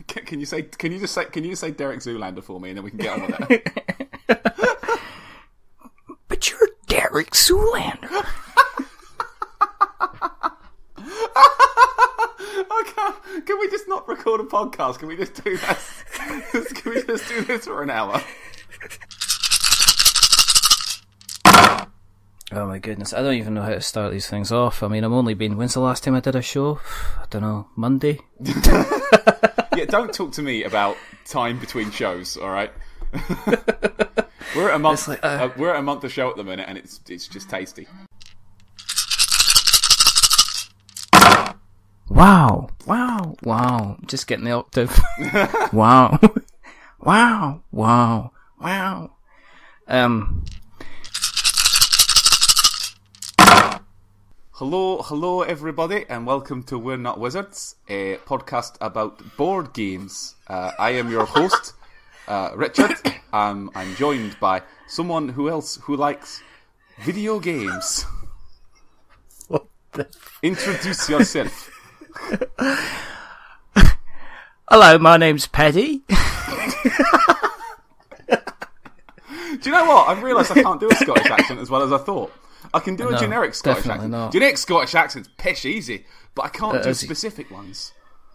Can you just say Derek Zoolander for me, and then we can get on with it. But you're Derek Zoolander. Can we just not record a podcast? Can we just do this? Can we just do this for an hour? Oh my goodness, I don't even know how to start these things off. I mean, when's the last time I did a show? I don't know, Monday? Yeah, don't talk to me about time between shows, alright? We're at a month we're at a month of show at the minute, and it's just tasty. Wow. Just getting the octave. Wow. Hello everybody, and welcome to We're Not Wizards, a podcast about board games. I am your host, Richard. I'm joined by someone who likes video games. What the... Introduce yourself. Hello, my name's Paddy. Do you know what? I've realised I can't do a Scottish accent as well as I thought. I can do a generic Scottish accent. Not. Generic Scottish accent's pish easy, but I can't do specific ones.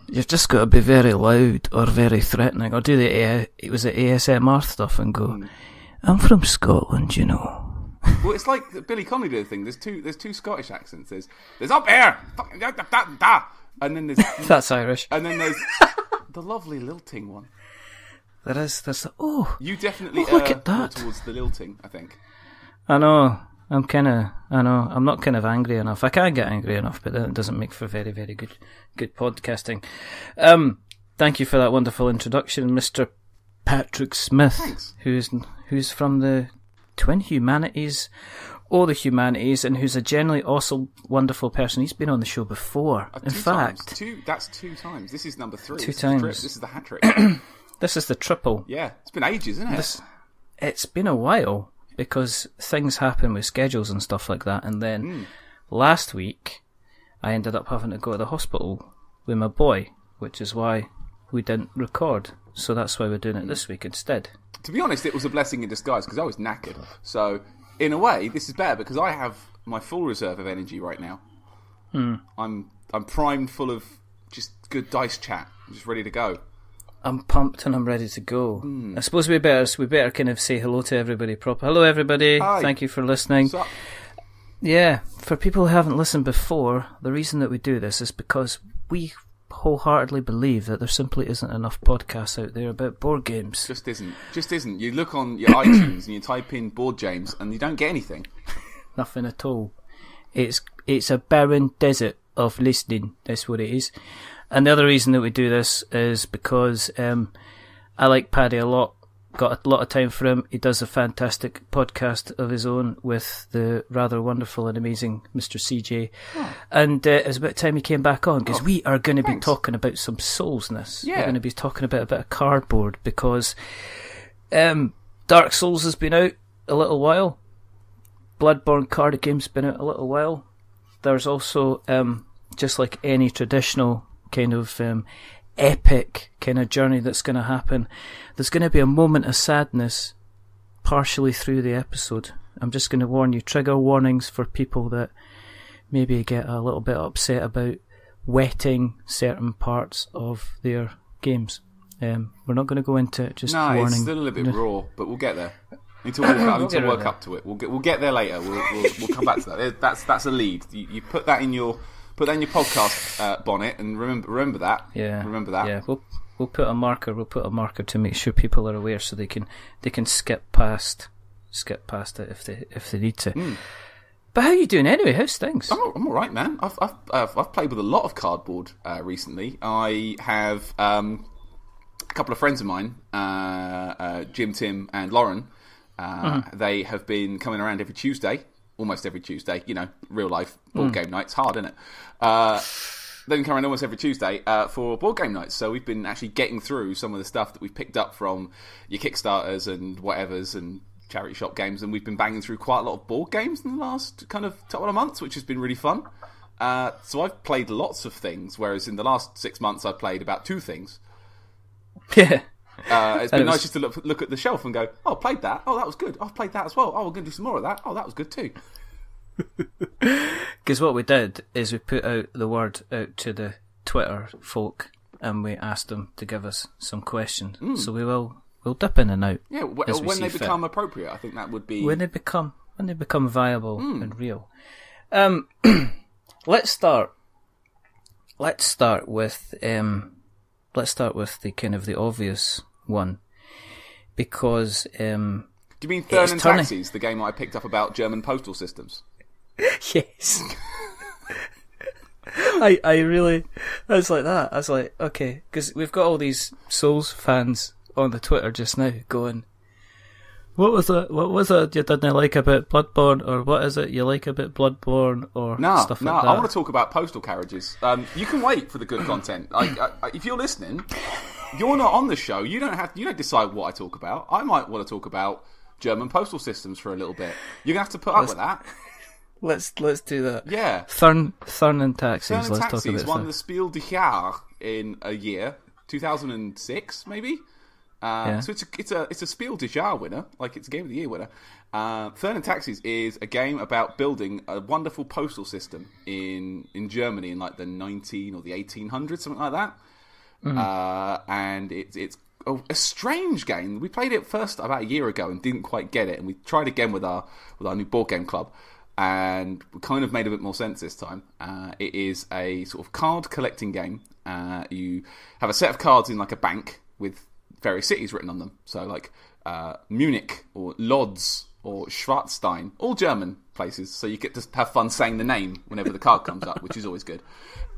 You've just got to be very loud or very threatening, or do the ASMR stuff and go, I'm from Scotland, you know. Well, it's like Billy Connolly did the thing. There's two Scottish accents. There's up here, fucking da, and then there's that's Irish, and then there's the lovely lilting one. There's you definitely look at that towards the lilting, I think. I know. I'm not kind of angry enough. I can't get angry enough, but that doesn't make for very, very good podcasting. Thank you for that wonderful introduction, Mr. Patrick Smith. Thanks. Who's from the Twin Humanities, or the Humanities, and who's a generally awesome, wonderful person. He's been on the show before. In fact, that's 2 times. This is number 3. 2 times. This is the hat trick. This is the triple. Yeah, it's been ages, isn't it? It's been a while. Because things happen with schedules and stuff like that. And then last week, I ended up having to go to the hospital with my boy, which is why we didn't record. So that's why we're doing it this week instead. To be honest, it was a blessing in disguise because I was knackered. So, in a way, this is better because I have my full reserve of energy right now. I'm primed, full of just good dice chat. I'm just ready to go. I'm pumped and I'm ready to go. I suppose we better kind of say hello to everybody proper. Hello everybody. Hi. Thank you for listening. What's up? Yeah, for people who haven't listened before, the reason that we do this is because we wholeheartedly believe that there simply isn't enough podcasts out there about board games. Just isn't. You look on your iTunes and you type in board games and you don't get anything. Nothing at all. It's a barren desert of listening. That's what it is. And the other reason that we do this is because I like Paddy a lot. Got a lot of time for him. He does a fantastic podcast of his own with the rather wonderful and amazing Mr. CJ. Oh. And it was about time he came back on because we are going to be talking about some souls in this. Yeah. We're going to be talking about a bit of cardboard because Dark Souls has been out a little while. Bloodborne card game's been out a little while. There's also, just like any traditional kind of epic kind of journey that's going to happen, there's going to be a moment of sadness partially through the episode. I'm just going to warn you, trigger warnings for people that maybe get a little bit upset about wetting certain parts of their games. We're not going to go into it, just warning. It's still a little bit raw, but we'll get there. I need to work up to it. We'll get there later. We'll come back to that. That's a lead. You put that in your podcast bonnet, and remember that. Yeah. Remember that. Yeah. We'll put a marker. We'll put a marker to make sure people are aware, so they can skip past it if they need to. But how are you doing anyway? How's things? I'm all right, man. I've played with a lot of cardboard recently. I have a couple of friends of mine, Jim, Tim, and Lauren. They have been coming around every Tuesday. Almost every Tuesday, real life board game nights, hard, isn't it? They've been coming almost every Tuesday for board game nights, so we've been actually getting through some of the stuff that we've picked up from your Kickstarters and whatevers and charity shop games, and we've been banging through quite a lot of board games in the last kind of couple of months, which has been really fun. So I've played lots of things, whereas in the last 6 months I've played about 2 things. Yeah. It's been nice just to look at the shelf and go, oh, played that. Oh, that was good. I've played that as well. Oh, we're going to do some more of that. Oh, that was good too. Because what we did is we put out the word out to the Twitter folk and we asked them to give us some questions. So we'll dip in and out. Yeah, when they become appropriate, I think that would be when they become viable and real. Let's start with the kind of the obvious one, because do you mean Thurn and Taxis, the game I picked up about German postal systems? Yes. I was like that. I was like, okay, because we've got all these Souls fans on the Twitter just now going, what was it you didn't like about Bloodborne, or what is it you like about Bloodborne, or stuff like that? I want to talk about postal carriages. You can wait for the good content. If you're listening, you're not on the show. You don't decide what I talk about. I might want to talk about German postal systems for a little bit. You're gonna have to put up with that. Let's do that. Yeah. Thurn and Taxis. Thurn and let's Taxis talk about won the Spiel des Jahres in a year, 2006 maybe. So it's a Spiel des Jahres winner, like it's a Game of the Year winner. Thurn and Taxis is a game about building a wonderful postal system in Germany in like the 19 or the 1800s, something like that. And it's a strange game. We played it first about a year ago and didn't quite get it, and we tried again with our new board game club, and we kind of made a bit more sense this time. It is a sort of card collecting game. You have a set of cards in like a bank with various cities written on them. So like Munich or Lodz or Schwarzstein, all German places. So you get to have fun saying the name whenever the card comes up, which is always good.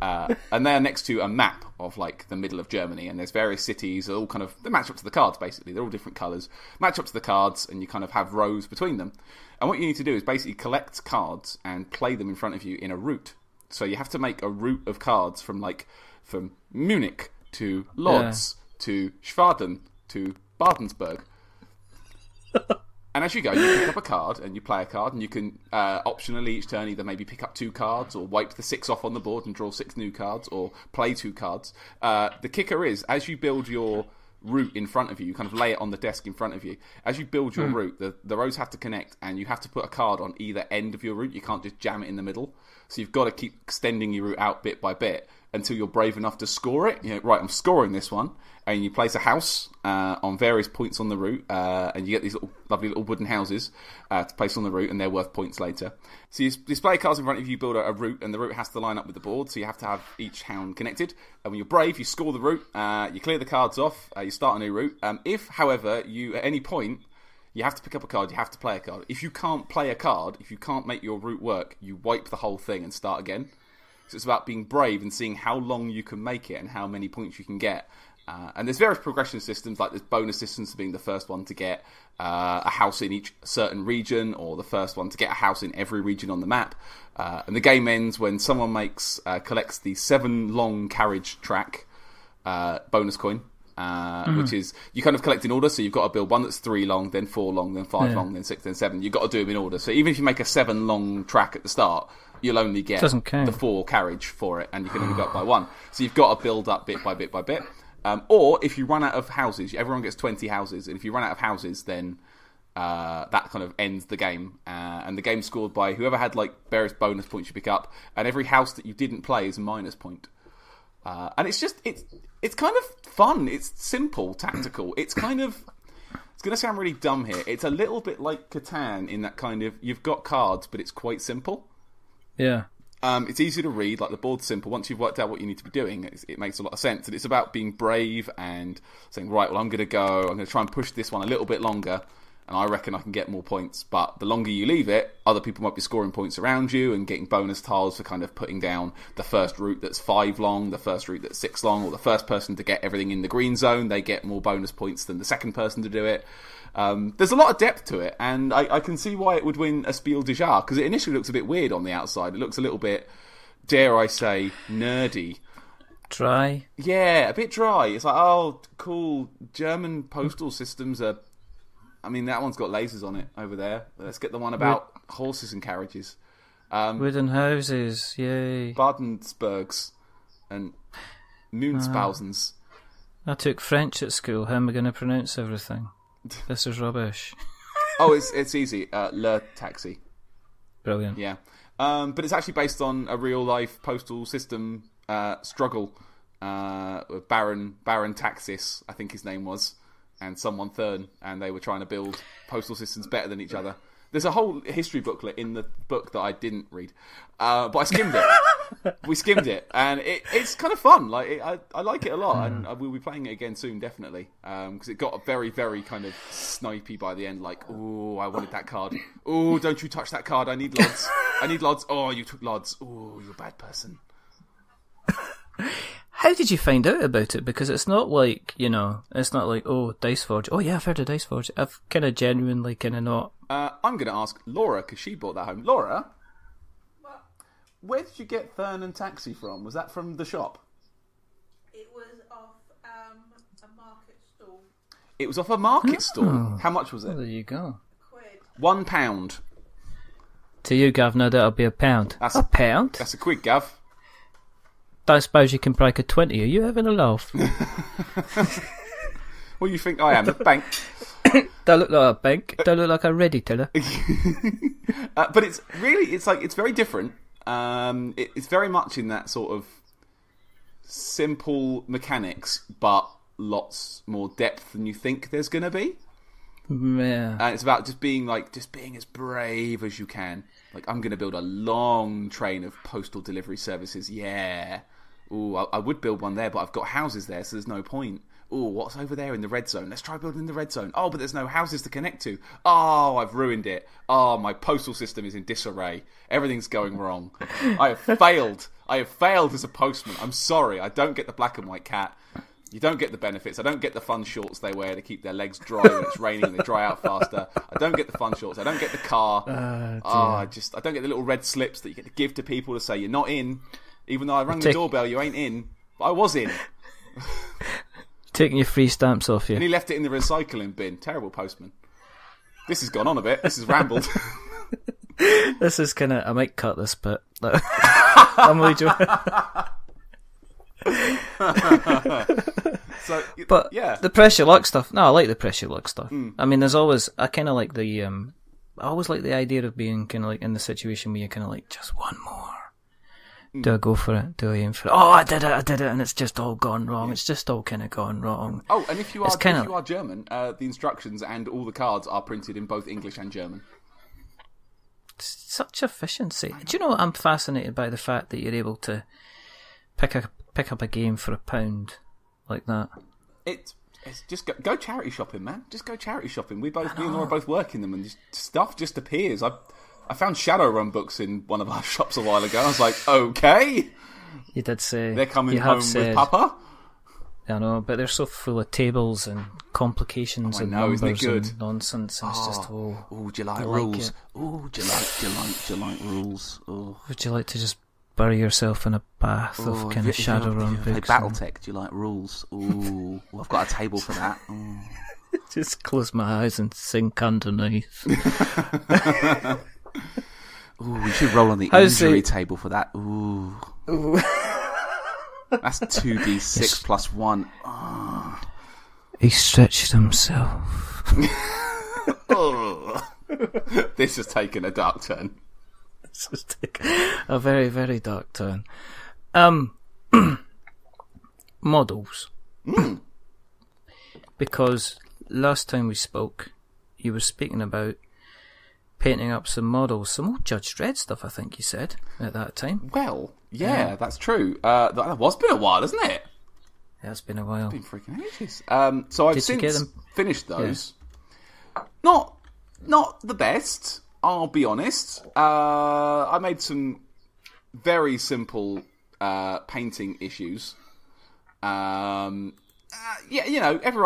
And they're next to a map of like the middle of Germany, and there's various cities that all kind of, they match up to the cards basically. They're all different colours, match up to the cards, and you kind of have rows between them. And what you need to do is basically collect cards and play them in front of you in a route. So you have to make a route of cards from Munich to Lodz to Schwaden to Badenburg. And as you go, you pick up a card and you play a card, and you can optionally each turn either maybe pick up 2 cards or wipe the 6 off on the board and draw 6 new cards, or play 2 cards. The kicker is, as you build your route in front of you, you kind of lay it on the desk in front of you. As you build your route, the rows have to connect, and you have to put a card on either end of your route. You can't just jam it in the middle. So you've got to keep extending your route out bit by bit until you're brave enough to score it. You know, right, I'm scoring this one. And you place a house on various points on the route, and you get these lovely little wooden houses to place on the route, and they're worth points later. So you display cards in front of you, build a route, and the route has to line up with the board, so you have to have each hound connected. And when you're brave, you score the route, you clear the cards off, you start a new route. If, however, you at any point, you have to pick up a card, you have to play a card. If you can't play a card, if you can't make your route work, you wipe the whole thing and start again. So it's about being brave and seeing how long you can make it and how many points you can get. And there's various progression systems, like there's bonus systems for being the first one to get a house in each certain region, or the first one to get a house in every region on the map. And the game ends when someone collects the 7 long carriage track bonus coin, which is, you kind of collect in order, so you've got to build one that's 3 long, then 4 long, then 5 long, then 6, then 7. You've got to do them in order. So even if you make a 7 long track at the start, you'll only get the 4 carriage for it, and you can only go up by 1. So you've got to build up bit by bit by bit. Or if you run out of houses, everyone gets 20 houses, and if you run out of houses, then that kind of ends the game. And the game's scored by whoever had like various bonus points you pick up, and every house that you didn't play is a minus point. And it's kind of fun. It's simple, tactical. It's going to sound really dumb here. It's a little bit like Catan in that kind of, you've got cards, but it's quite simple. Yeah. It's easy to read, like the board's simple. Once you've worked out what you need to be doing, it makes a lot of sense. And it's about being brave and saying, right, well, I'm going to try and push this one a little bit longer, and I reckon I can get more points. But the longer you leave it, other people might be scoring points around you and getting bonus tiles for kind of putting down the first route that's 5 long, the first route that's 6 long, or the first person to get everything in the green zone, they get more bonus points than the second person to do it. There's a lot of depth to it, and I can see why it would win a Spiel des Jahres, because it initially looks a bit weird on the outside. It looks a little bit, dare I say, nerdy. Dry? Yeah, a bit dry. It's like, oh, cool, German postal systems are... I mean, that one's got lasers on it over there. Let's get the one about horses and carriages. Wooden houses, yay. Badensbergs and Moonspausens. I took French at school. How am I going to pronounce everything? This is rubbish. Oh, it's easy. Le Taxi. Brilliant. Yeah. But it's actually based on a real-life postal system struggle. Baron Taxis, I think his name was, and someone Thurn, and they were trying to build postal systems better than each other. There's a whole history booklet in the book that I didn't read, but I skimmed it. We skimmed it, and it's kind of fun. Like I like it a lot, and we'll be playing it again soon, definitely, because it got very, very kind of snipey by the end. Like, oh, I wanted that card. Oh, don't you touch that card. I need lods. I need lods. Oh, you took lods. Oh, you're a bad person. How did you find out about it? Because it's not like, it's not like, oh, Dice Forge. Oh yeah, I've heard of Dice Forge. I've kind of genuinely kind of not. I'm going to ask Laura, because she brought that home. Laura, what? Where did you get Thurn and Taxi from? Was that from the shop? It was off a market stall. It was off a market stall. How much was it? Oh, there you go. £1. £1. To you, Gav, no, that'll be a pound. That's a pound? That's a quid, Gav. Don't suppose you can break a 20. Are you having a laugh? What do you think I am? A bank? Don't look like a bank. Don't look like a ready teller. But it's very different. It's very much in that sort of simple mechanics, but lots more depth than you think there's going to be. Yeah. And it's about just being as brave as you can. Like, I'm going to build a long train of postal delivery services. Yeah. Ooh, I would build one there, but I've got houses there, so there's no point. Ooh, what's over there in the red zone? Let's try building the red zone. Oh, but there's no houses to connect to. Oh, I've ruined it. Oh, my postal system is in disarray. Everything's going wrong. I have failed. I have failed as a postman. I'm sorry. I don't get the black and white cat. You don't get the benefits. I don't get the fun shorts they wear to keep their legs dry when it's raining and they dry out faster. I don't get the fun shorts. I don't get the car. I don't get the little red slips that you get to give to people to say you're not in. Even though I rang the doorbell, you ain't in. But I was in. Taking your free stamps off you. And he left it in the recycling bin. Terrible postman. This has gone on a bit. This has rambled. This is kind of... I might cut this bit. I'm really joking. But yeah, the press your luck stuff. No, I like the press your luck stuff. I mean, there's always... I kind of like the... I always like the idea of being kind of like in the situation where you're kind of like, just one more. Do I go for it? Do I aim for it? Oh, I did it, and it's just all gone wrong. Yeah. It's just all kind of gone wrong. Oh, and if you are German, the instructions and all the cards are printed in both English and German. Such efficiency. Do you know what? I'm fascinated by the fact that you're able to pick up a game for £1 like that. It's just go charity shopping, man. Just go charity shopping. Me and Laura both work in them, and stuff just appears. I found Shadowrun books in one of our shops a while ago. I was like, okay. You did say they're coming home with Papa. I know, but they're so full of tables and complications and numbers and nonsense. And it's just do you like rules? Do you like rules? Oh. Would you like to just bury yourself in a bath of kind of Shadowrun books? BattleTech, do you like rules? Ooh, well, I've got a table for that. Just close my eyes and sink underneath. Ooh, we should roll on the injury table for that. Ooh. That's 2d6 plus 1. Oh. He stretched himself. This has taken a dark turn. This has taken a very, very dark turn. Models. Because last time we spoke, you were speaking about painting up some models, some old Judge Dredd stuff, I think you said, at that time. Well, yeah. That's true. That was been a while, hasn't it? Yeah, it's been a while. It's been freaking ages. So I've since finished those. Yeah. Not the best, I'll be honest. I made some very simple painting issues. Everyone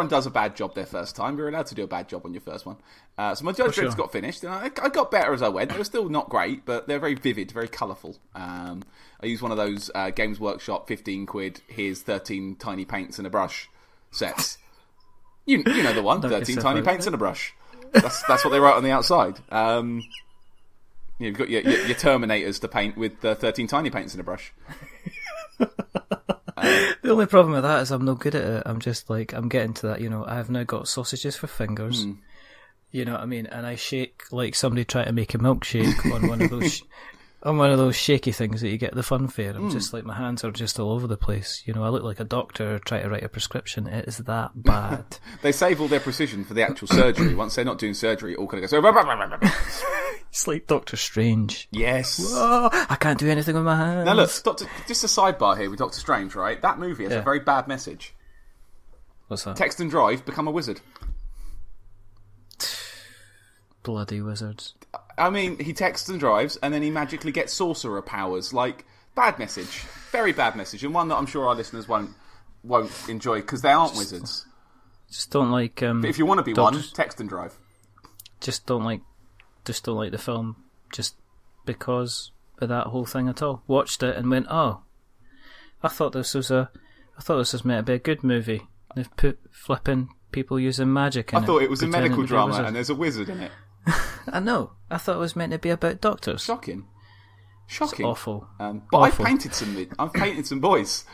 does a bad job their first time. You're allowed to do a bad job on your first one. So my Judge Dredd's got finished, and I got better as I went. They were still not great, but they're very vivid, very colourful. I used one of those Games Workshop 15 quid, here's 13 tiny paints and a brush sets. You know the one, 13 tiny paints and a brush. That's what they wrote on the outside. You've got your Terminators to paint with 13 tiny paints and a brush. The only problem with that is I'm no good at it. I'm just like, I'm getting to that, I have now got sausages for fingers. You know what I mean? And I shake like somebody trying to make a milkshake on one of those on one of those shaky things that you get at the fun fair. I'm just like, my hands are just all over the place. I look like a doctor trying to write a prescription. It is that bad. They save all their precision for the actual surgery. Once they're not doing surgery, it all kind of goes... It's like Doctor Strange. Yes. Whoa, I can't do anything with my hands. Now look, just a sidebar here with Doctor Strange, right? That movie has a very bad message. What's that? Text and drive, become a wizard. Bloody wizards. I mean, he texts and drives, and then he magically gets sorcerer powers. Like, bad message. Very bad message, and one that I'm sure our listeners won't enjoy, because they aren't wizards. Just don't like... but if you want to be one, text and drive. Just don't like the film, just because of that whole thing at all. Watched it and went, oh, I thought this was meant to be a good movie. They've put flipping people using magic in it. I thought it was a medical drama, and there's a wizard in it. I know. I thought it was meant to be about doctors. Shocking. It's awful. But awful. I've painted some boys.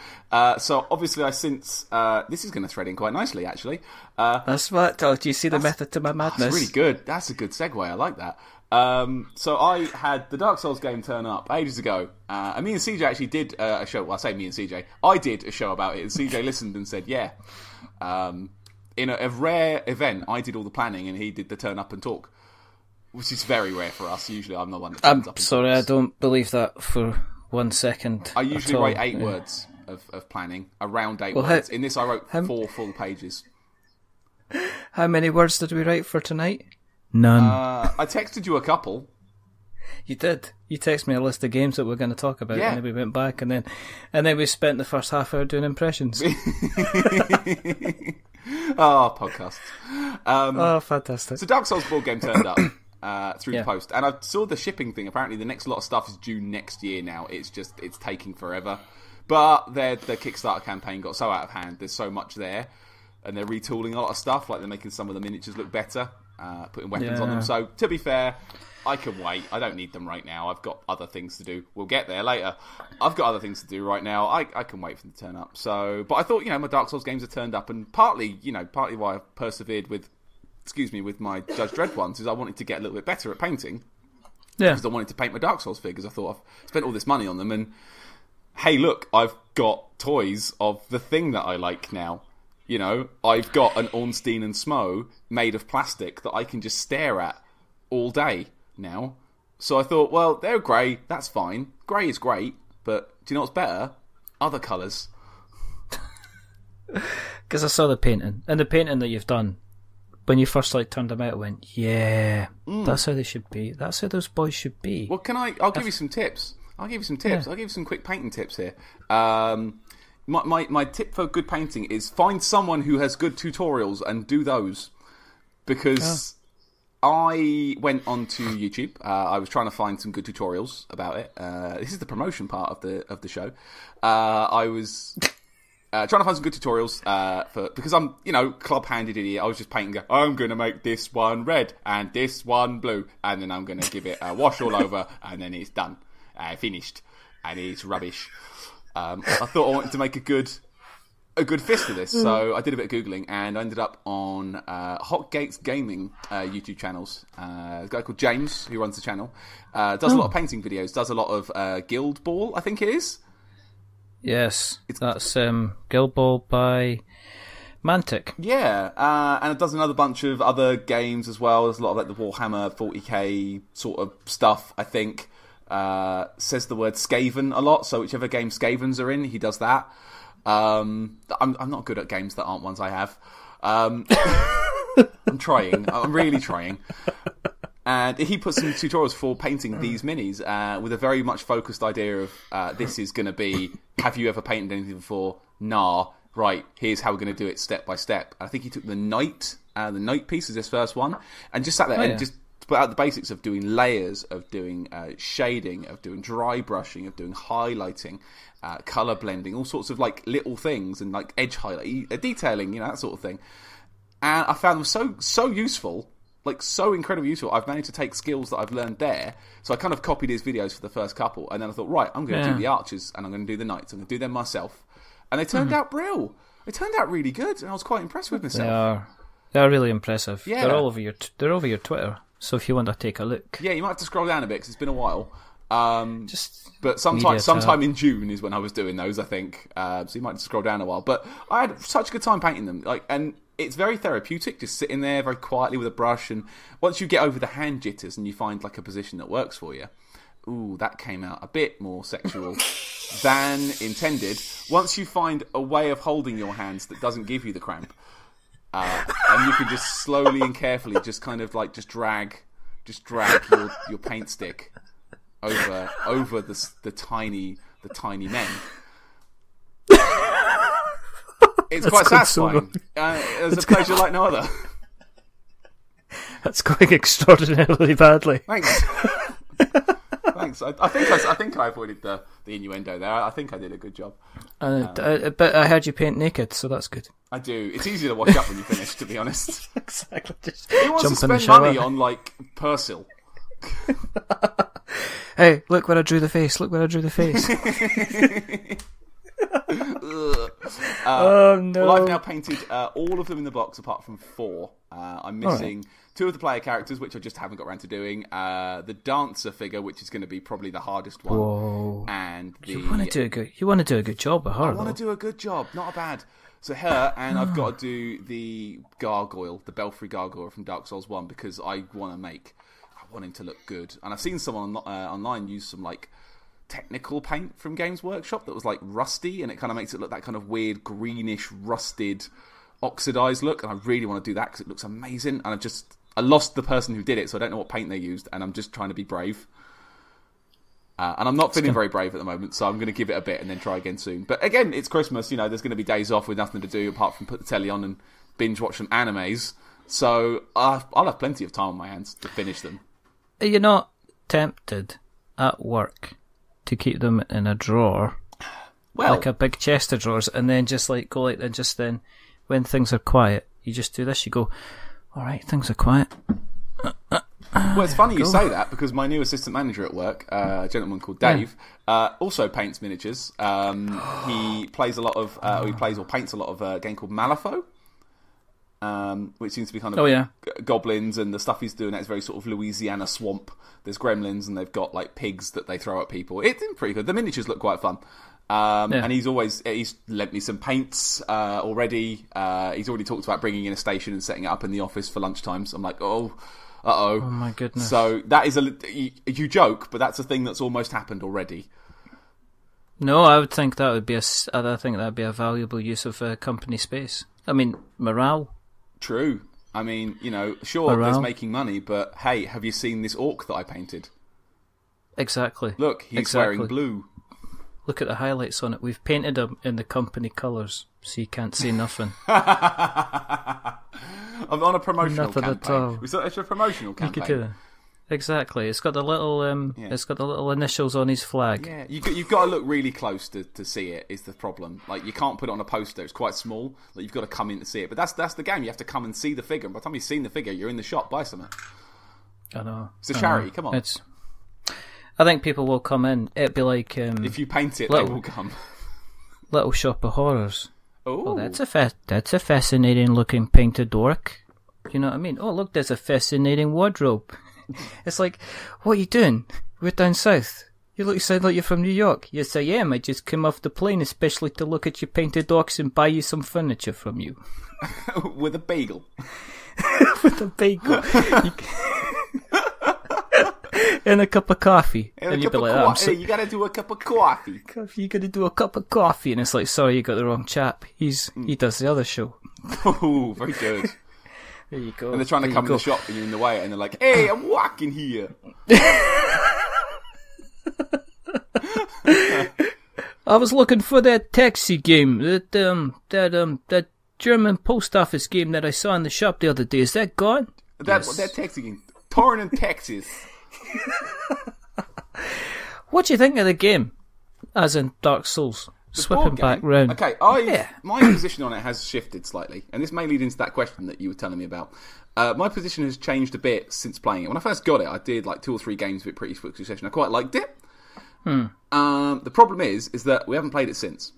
So obviously this is going to thread in quite nicely, actually. That's what. Oh, do you see the method to my madness? That's really good. That's a good segue. I like that. So I had the Dark Souls game turn up ages ago. And me and CJ actually did a show. Well, I say me and CJ. I did a show about it, and CJ listened and said, yeah. In a rare event, I did all the planning, and he did the turn up and talk. Which is very rare for us. Usually I'm the one that turns up. I'm sorry, I don't believe that for 1 second. I usually write 8 words of planning, around 8 words. In this I wrote 4 full pages. How many words did we write for tonight? None. I texted you a couple. You did. You texted me a list of games that we're going to talk about, and then we went back, and then we spent the first half hour doing impressions. Podcasts. Fantastic. So Dark Souls board game turned up. Through the post, and I saw the shipping thing. Apparently the next lot of stuff is due next year now. It's taking forever, but the Kickstarter campaign got so out of hand. There's so much there, and they're retooling a lot of stuff. Like, they're making some of the miniatures look better, putting weapons on them. So to be fair, I can wait. I don't need them right now. I've got other things to do. We'll get there later. I've got other things to do right now. I can wait for them to turn up. So, but I thought, my Dark Souls games have turned up, and partly why I've persevered with my Judge Dredd ones, is I wanted to get a little bit better at painting. Yeah. Because I wanted to paint my Dark Souls figures. I thought, I've spent all this money on them, and hey, look, I've got toys of the thing that I like now. I've got an Ornstein and Smo made of plastic that I can just stare at all day now. So I thought, well, they're grey, that's fine. Grey is great, but do you know what's better? Other colours. Because I saw the painting, and the painting that you've done, when you first turned them out, I went, yeah, that's how they should be. That's how those boys should be. Well, I'll give you some tips. I'll give you some quick painting tips here. My tip for good painting is find someone who has good tutorials and do those. Because I went onto YouTube. I was trying to find some good tutorials about it. This is the promotion part of the show. I was... trying to find some good tutorials because I'm, club-handed idiot. I was just painting. I'm going to make this one red and this one blue, and then I'm going to give it a wash all over, and then it's done, finished, and it's rubbish. I thought I wanted to make a good fist of this, so I did a bit of googling, and I ended up on Hot Gates Gaming YouTube channels. A guy called James, who runs the channel, does a lot of painting videos. Does a lot of Guild Ball, I think it is. Yes, that's Guild Ball by Mantic. Yeah, and it does another bunch of other games as well. There's a lot of the Warhammer 40k sort of stuff, I think. Says the word Skaven a lot, so whichever game Skavens are in, he does that. I'm not good at games that aren't ones I have. I'm trying. I'm really trying. And he put some tutorials for painting these minis with a very much focused idea of this is going to be, have you ever painted anything before? Nah. Right, here's how we're going to do it step by step. I think he took the Knight piece as his first one, and just sat there and just put out the basics of doing layers, of doing shading, of doing dry brushing, of doing highlighting, colour blending, all sorts of little things, and edge highlight, detailing, that sort of thing. And I found them so useful. So incredibly useful. I've managed to take skills that I've learned there. So I kind of copied his videos for the first couple, and then I thought, right, I'm going to do the archers, and I'm going to do the knights. I'm going to do them myself. and they turned out brill. They turned out really good, and I was quite impressed with myself. They're really impressive. Yeah. They're all over your Twitter. So if you want to take a look, Yeah, you might have to scroll down a bit because it's been a while. just But sometime in June is when I was doing those, I think. So you might have to scroll down a while. But I had such a good time painting them. And it's very therapeutic, just sitting there very quietly with a brush. And once you get over the hand jitters and you find like a position that works for you, ooh, that came out a bit more sexual than intended. Once you find a way of holding your hands that doesn't give you the cramp, and you can just slowly and carefully just kind of like just drag your paint stick over the tiny men. It's quite satisfying. It's a pleasure like no other. That's going extraordinarily badly. Thanks. Thanks. I think I avoided the innuendo there. I think I did a good job. But I heard you paint naked, so that's good. I do. It's easier to wash up when you finish, to be honest. Exactly. Just Who wants to jump in the spend shower. money on like Persil? Hey, look where I drew the face. Look where I drew the face. Oh no! Well, I've now painted all of them in the box apart from 4. I'm missing 2 of the player characters, which I just haven't got around to doing. The dancer figure, which is going to be probably the hardest one. Whoa! And You want to do a good job with her. I want to do a good job, not a bad. So her, and I've got to do the gargoyle, the Belfry gargoyle from Dark Souls 1, because I want him to look good. And I've seen someone online use some like technical paint from Games Workshop that was like rusty, and it kind of makes it look that kind of weird greenish rusted oxidized look, and I really want to do that because it looks amazing. And I lost the person who did it, so I don't know what paint they used, and I'm just trying to be brave. And I'm not feeling very brave at the moment, so I'm going to give it a bit and then try again soon. But again, it's Christmas, there's going to be days off with nothing to do apart from put the telly on and binge watch some animes. So I'll have plenty of time on my hands to finish them. Are you not tempted at work to keep them in a drawer? Well, like a big chest of drawers, and then just like go like that, just then when things are quiet, you just do this, you go, alright, things are quiet. Well, it's funny you say that because my new assistant manager at work, a gentleman called Dave, also paints miniatures. He plays a lot of, paints a lot of a game called Malifaux, which seems to be kind of goblins, and the stuff he's doing is very sort of Louisiana swamp. There's gremlins, and they've got like pigs that they throw at people. It's pretty good. The miniatures look quite fun. And he's lent me some paints already. He's already talked about bringing in a station and setting it up in the office for lunchtimes. I'm like, oh my goodness. So that is you joke, but that's a thing that's almost happened already. No, I would think that would be a valuable use of company space. I mean, morale. True. I mean, sure, morale. There's making money, but hey, have you seen this orc that I painted? Exactly. Look, he's wearing blue. Look at the highlights on it. We've painted him in the company colours, so you can't see nothing. I'm on a promotional Nothing campaign. at all. It's a promotional campaign. You could do that. Exactly. It's got the little it's got the little initials on his flag. Yeah, you've got to look really close to see it. Is the problem? Like you can't put it on a poster; it's quite small. Like you've got to come in to see it. But that's the game. You have to come and see the figure. And by the time you've seen the figure, you're in the shop. Buy something. I know. It's a charity. Come on. I think people will come in. It'd be like if you paint it, they will come. Little Shop of Horrors. Oh, that's a fascinating looking painted orc. You know what I mean? Oh, look, there's a fascinating wardrobe. It's like, what are you doing? We're down south. You sound like you're from New York. Yes, I am. I just came off the plane especially to look at your painted orcs and buy you some furniture from you. With a bagel. With a bagel. And a cup of coffee. And you'd be like, hey, you gotta do a cup of coffee. You gotta do a cup of coffee. And it's like, sorry, you got the wrong chap. He does the other show. Oh, very good. There you go. And they're trying to come in the shop and you're in the way, and they're like, hey, I'm walking here. I was looking for that taxi game, that German post office game that I saw in the shop the other day. Is that gone? That taxi game. Torn in Texas. What do you think of the game? As in Dark Souls. Sweeping back round. Okay, my position on it has shifted slightly, and this may lead into that question that you were telling me about. My position has changed a bit since playing it. When I first got it, I did like 2 or 3 games of it pretty quick succession. I quite liked it. The problem is that we haven't played it since.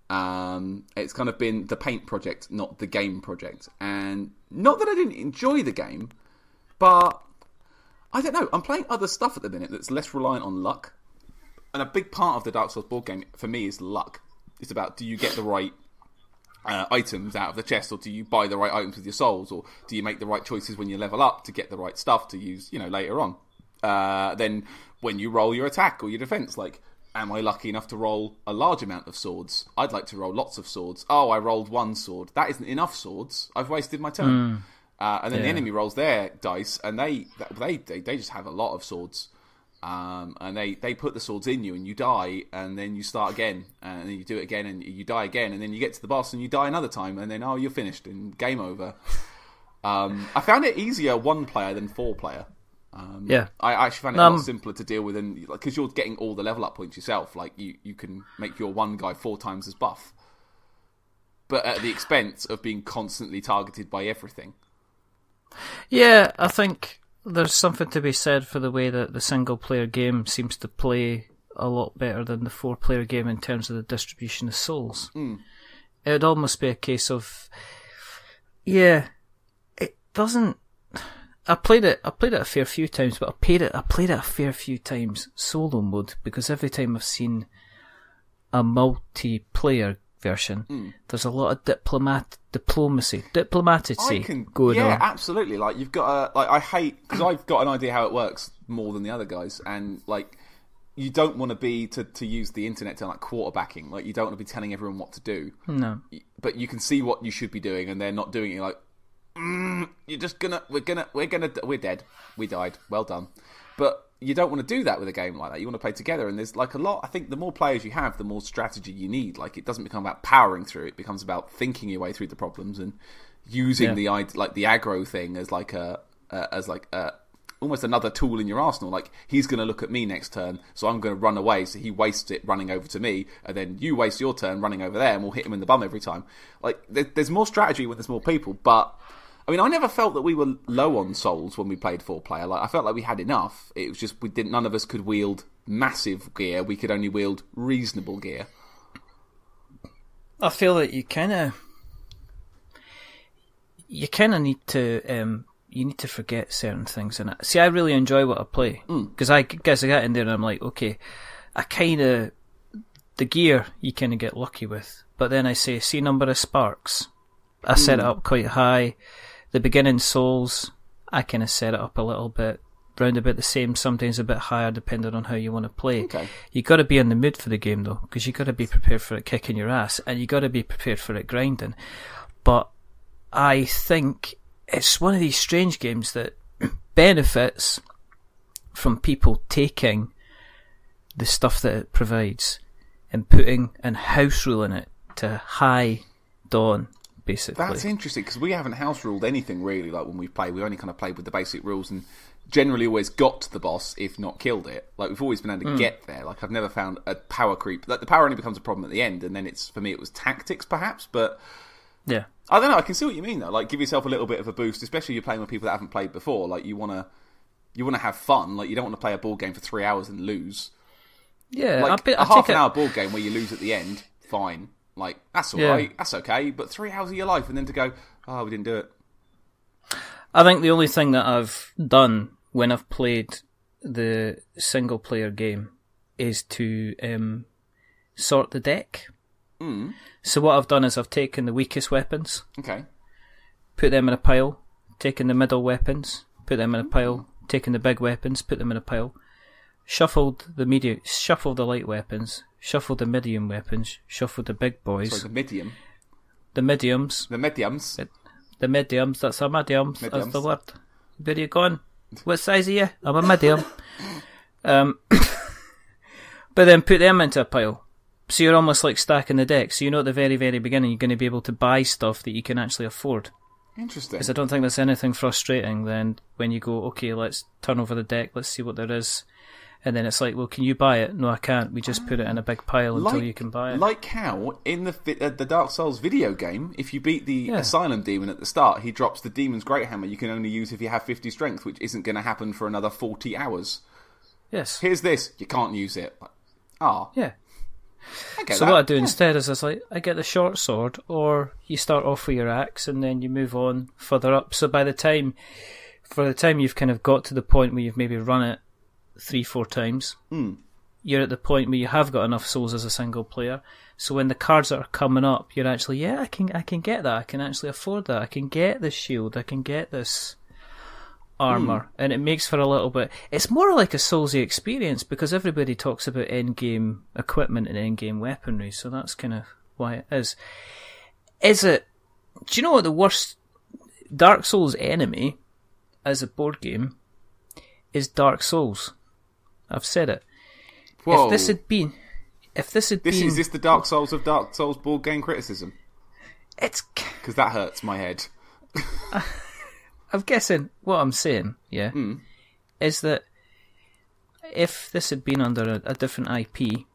It's kind of been the paint project, not the game project. And not that I didn't enjoy the game, but I don't know. I'm playing other stuff at the minute that's less reliant on luck. And a big part of the Dark Souls board game, for me, is luck. It's about, do you get the right items out of the chest, or do you buy the right items with your souls, or do you make the right choices when you level up to get the right stuff to use, later on? Then when you roll your attack or your defense, like, am I lucky enough to roll a large amount of swords? I'd like to roll lots of swords. Oh, I rolled one sword. That isn't enough swords. I've wasted my turn. And then the enemy rolls their dice, and they just have a lot of swords. And they put the swords in you, and you die, and then you start again, and then you do it again, and you die again, and then you get to the boss, and you die another time, and then, you're finished, and game over. I found it easier 1-player than 4-player. I actually found it a lot simpler to deal with, and because you're getting all the level up points yourself, like you can make your one guy 4 times as buff, but at the expense of being constantly targeted by everything. Yeah, I think there's something to be said for the way that the single-player game seems to play a lot better than the 4-player game in terms of the distribution of souls. It would almost be a case of, it doesn't. I played it a fair few times, but I played it a fair few times solo mode, because every time I've seen a multiplayer version, there's a lot of diplomacy going on. Yeah, absolutely. Like, you've got I hate, because I've got an idea how it works more than the other guys, and like, you don't want to be to use the internet to like quarterbacking. Like, you don't want to be telling everyone what to do. No, but you can see what you should be doing, and they're not doing it. You're like, we're dead. We died. Well done. But you don't want to do that with a game like that. You want to play together, and there's like a lot. I think the more players you have, the more strategy you need. Like, it doesn't become about powering through. It becomes about thinking your way through the problems and using the aggro thing as almost another tool in your arsenal. Like, he's going to look at me next turn, so I'm going to run away. So he wastes it running over to me, and then you waste your turn running over there, and we'll hit him in the bum every time. Like, there's more strategy when there's more people, but I mean, I never felt that we were low on souls when we played 4-player. Like, I felt like we had enough. It was just none of us could wield massive gear. We could only wield reasonable gear. I feel that you kind of need to forget certain things in it. See, I really enjoy what I play, because I guess I got in there and I'm like, okay, the gear you kind of get lucky with, but then I say, see number of sparks. I set it up quite high. The beginning souls, I kind of set it up a little bit, round about the same, sometimes a bit higher, depending on how you want to play. Okay. You got to be in the mood for the game, though, because you got to be prepared for it kicking your ass, and you got to be prepared for it grinding. But I think it's one of these strange games that benefits from people taking the stuff that it provides and putting and house ruling it to high dawn. Basically. That's interesting, because we haven't house ruled anything really. Like, when we've played, we only kind of played with the basic rules and generally always got to the boss, if not killed it. Like, we've always been able to get there. Like, I've never found a power creep. Like, the power only becomes a problem at the end, and then for me it was tactics perhaps, but yeah, I don't know. I can see what you mean though. Like, give yourself a little bit of a boost, especially if you're playing with people that haven't played before. Like, you want to have fun. Like, you don't want to play a board game for 3 hours and lose. Yeah, like a half an hour board game where you lose at the end, fine. Like, that's alright, that's okay, but 3 hours of your life, and then to go, we didn't do it. I think the only thing that I've done when I've played the single-player game is to sort the deck. So what I've done is I've taken the weakest weapons, put them in a pile, taken the middle weapons, put them in a pile, taken the big weapons, put them in a pile, shuffled the light weapons, shuffled the medium weapons, shuffled the big boys. Sorry, the medium? The mediums. The mediums? The mediums, that's a medium, that's the word. Where are you going? What size are you? I'm a medium. But then put them into a pile. So you're almost like stacking the deck. So you know at the very, very beginning you're going to be able to buy stuff that you can actually afford. Interesting. Because I don't think there's anything frustrating then when you go, okay, let's turn over the deck, let's see what there is. And then it's like, well, can you buy it? No, I can't. We just put it in a big pile until you can buy it. Like how, in the Dark Souls video game, if you beat the Asylum Demon at the start, he drops the Demon's Great Hammer you can only use if you have 50 strength, which isn't going to happen for another 40 hours. Yes. Here's this. You can't use it. Yeah. I get So that. what I do instead is I get the short sword, or you start off with your axe and then you move on further up. So for the time you've kind of got to the point where you've maybe run it 3-4 times, you're at the point where you have got enough souls as a single player. So when the cards that are coming up, you're actually, I can get that. I can actually afford that. I can get this shield. I can get this armor, and it makes for a little bit. It's more like a Soulsy experience because everybody talks about endgame equipment and endgame weaponry, so that's kind of why it is. Is it? Do you know what the worst Dark Souls enemy as a board game is? Dark Souls. I've said it. Whoa. If this had been, is this the Dark Souls of Dark Souls board game criticism? It's because that hurts my head. I'm guessing what I'm saying, is that if this had been under a different IP,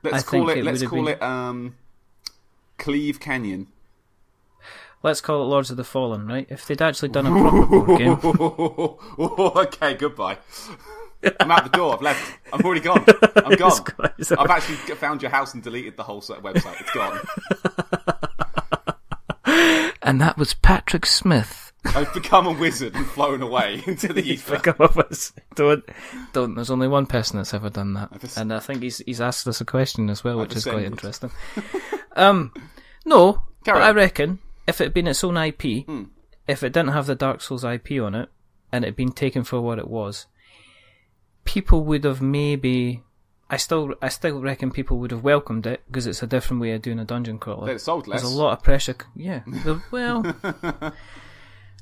let's call it Cleve Canyon. Let's call it Lords of the Fallen, right? If they'd actually done a proper board game. Okay, goodbye. I'm out the door. I've left. I'm already gone. I'm gone. I've actually found your house and deleted the whole website. It's gone. And that was Patrick Smith. I've become a wizard and flown away into the ether. Don't. There's only one person that's ever done that, and I think he's asked us a question as well, which is quite interesting. No, but I reckon if it had been its own IP, if it didn't have the Dark Souls IP on it, and it had been taken for what it was, people would have maybe. I still reckon people would have welcomed it because it's a different way of doing a dungeon crawler. They'd sold less. There's a lot of pressure. A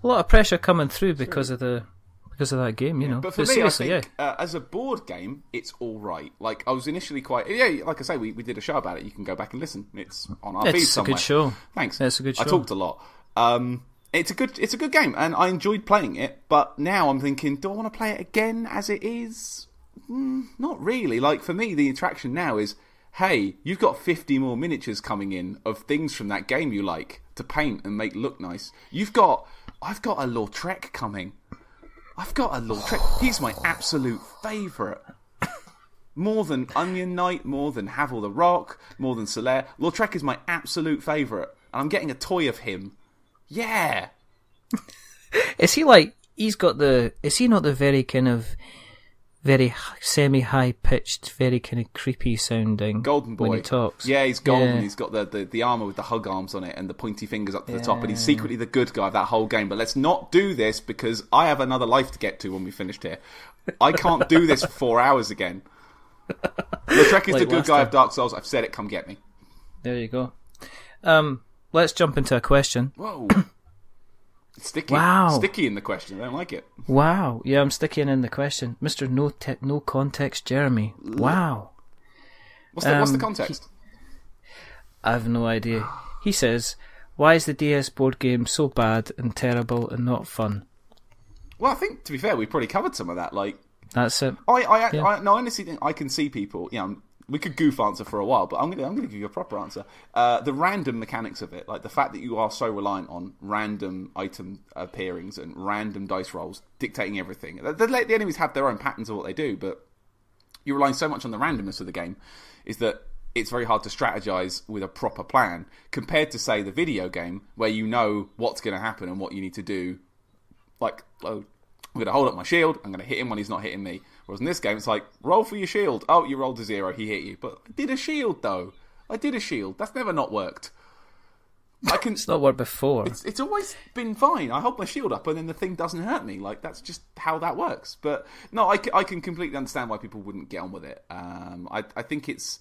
lot of pressure coming through because of that game, you know. But for me, I think as a board game, it's all right. Like I was initially quite like I say, we did a show about it. You can go back and listen. It's on our feed somewhere. It's a good show. Thanks. It's a good show. I talked a lot. It's a good game, and I enjoyed playing it. But now I'm thinking, do I want to play it again as it is? Not really. Like for me, the attraction now is, hey, you've got 50 more miniatures coming in of things from that game you like to paint and make look nice. I've got a Lautrec coming. He's my absolute favourite. More than Onion Knight, more than Havel the Rock, more than Solaire. Lautrec is my absolute favourite, and I'm getting a toy of him. Yeah. Is he like? Is he not the very kind of very semi-high pitched, very kind of creepy sounding Golden Boy when he talks? Yeah, he's golden. Yeah. He's got the armour with the hug arms on it and the pointy fingers up to the top, and he's secretly the good guy of that whole game. But let's not do this because I have another life to get to when we finished here. I can't do this for 4 hours again. Lautrec is the good guy of Dark Souls. I've said it, come get me. There you go. Let's jump into a question. Whoa. Sticky. Wow. Sticky in the question. I don't like it. Wow. Yeah, I'm sticking in the question. Mr. No Context Jeremy. Wow. What's the context? I have no idea. He says, why is the DS board game so bad and terrible and not fun? Well, I think, to be fair, we've probably covered some of that. Like, that's it. I honestly think I can see people, we could goof answer for a while, but I'm gonna give you a proper answer. The random mechanics of it, like the fact that you are so reliant on random item appearings and random dice rolls dictating everything. The enemies have their own patterns of what they do, but you're relying so much on the randomness of the game, is that it's very hard to strategize with a proper plan compared to, say, the video game where you know what's going to happen and what you need to do. Like, I'm going to hold up my shield, I'm going to hit him when he's not hitting me. Whereas in this game, it's like, roll for your shield. Oh, you rolled a 0, he hit you. But I did a shield, though. That's never not worked. It's not worked before. It's always been fine. I hold my shield up and then the thing doesn't hurt me. Like, that's just how that works. But, no, I can completely understand why people wouldn't get on with it. I think it's,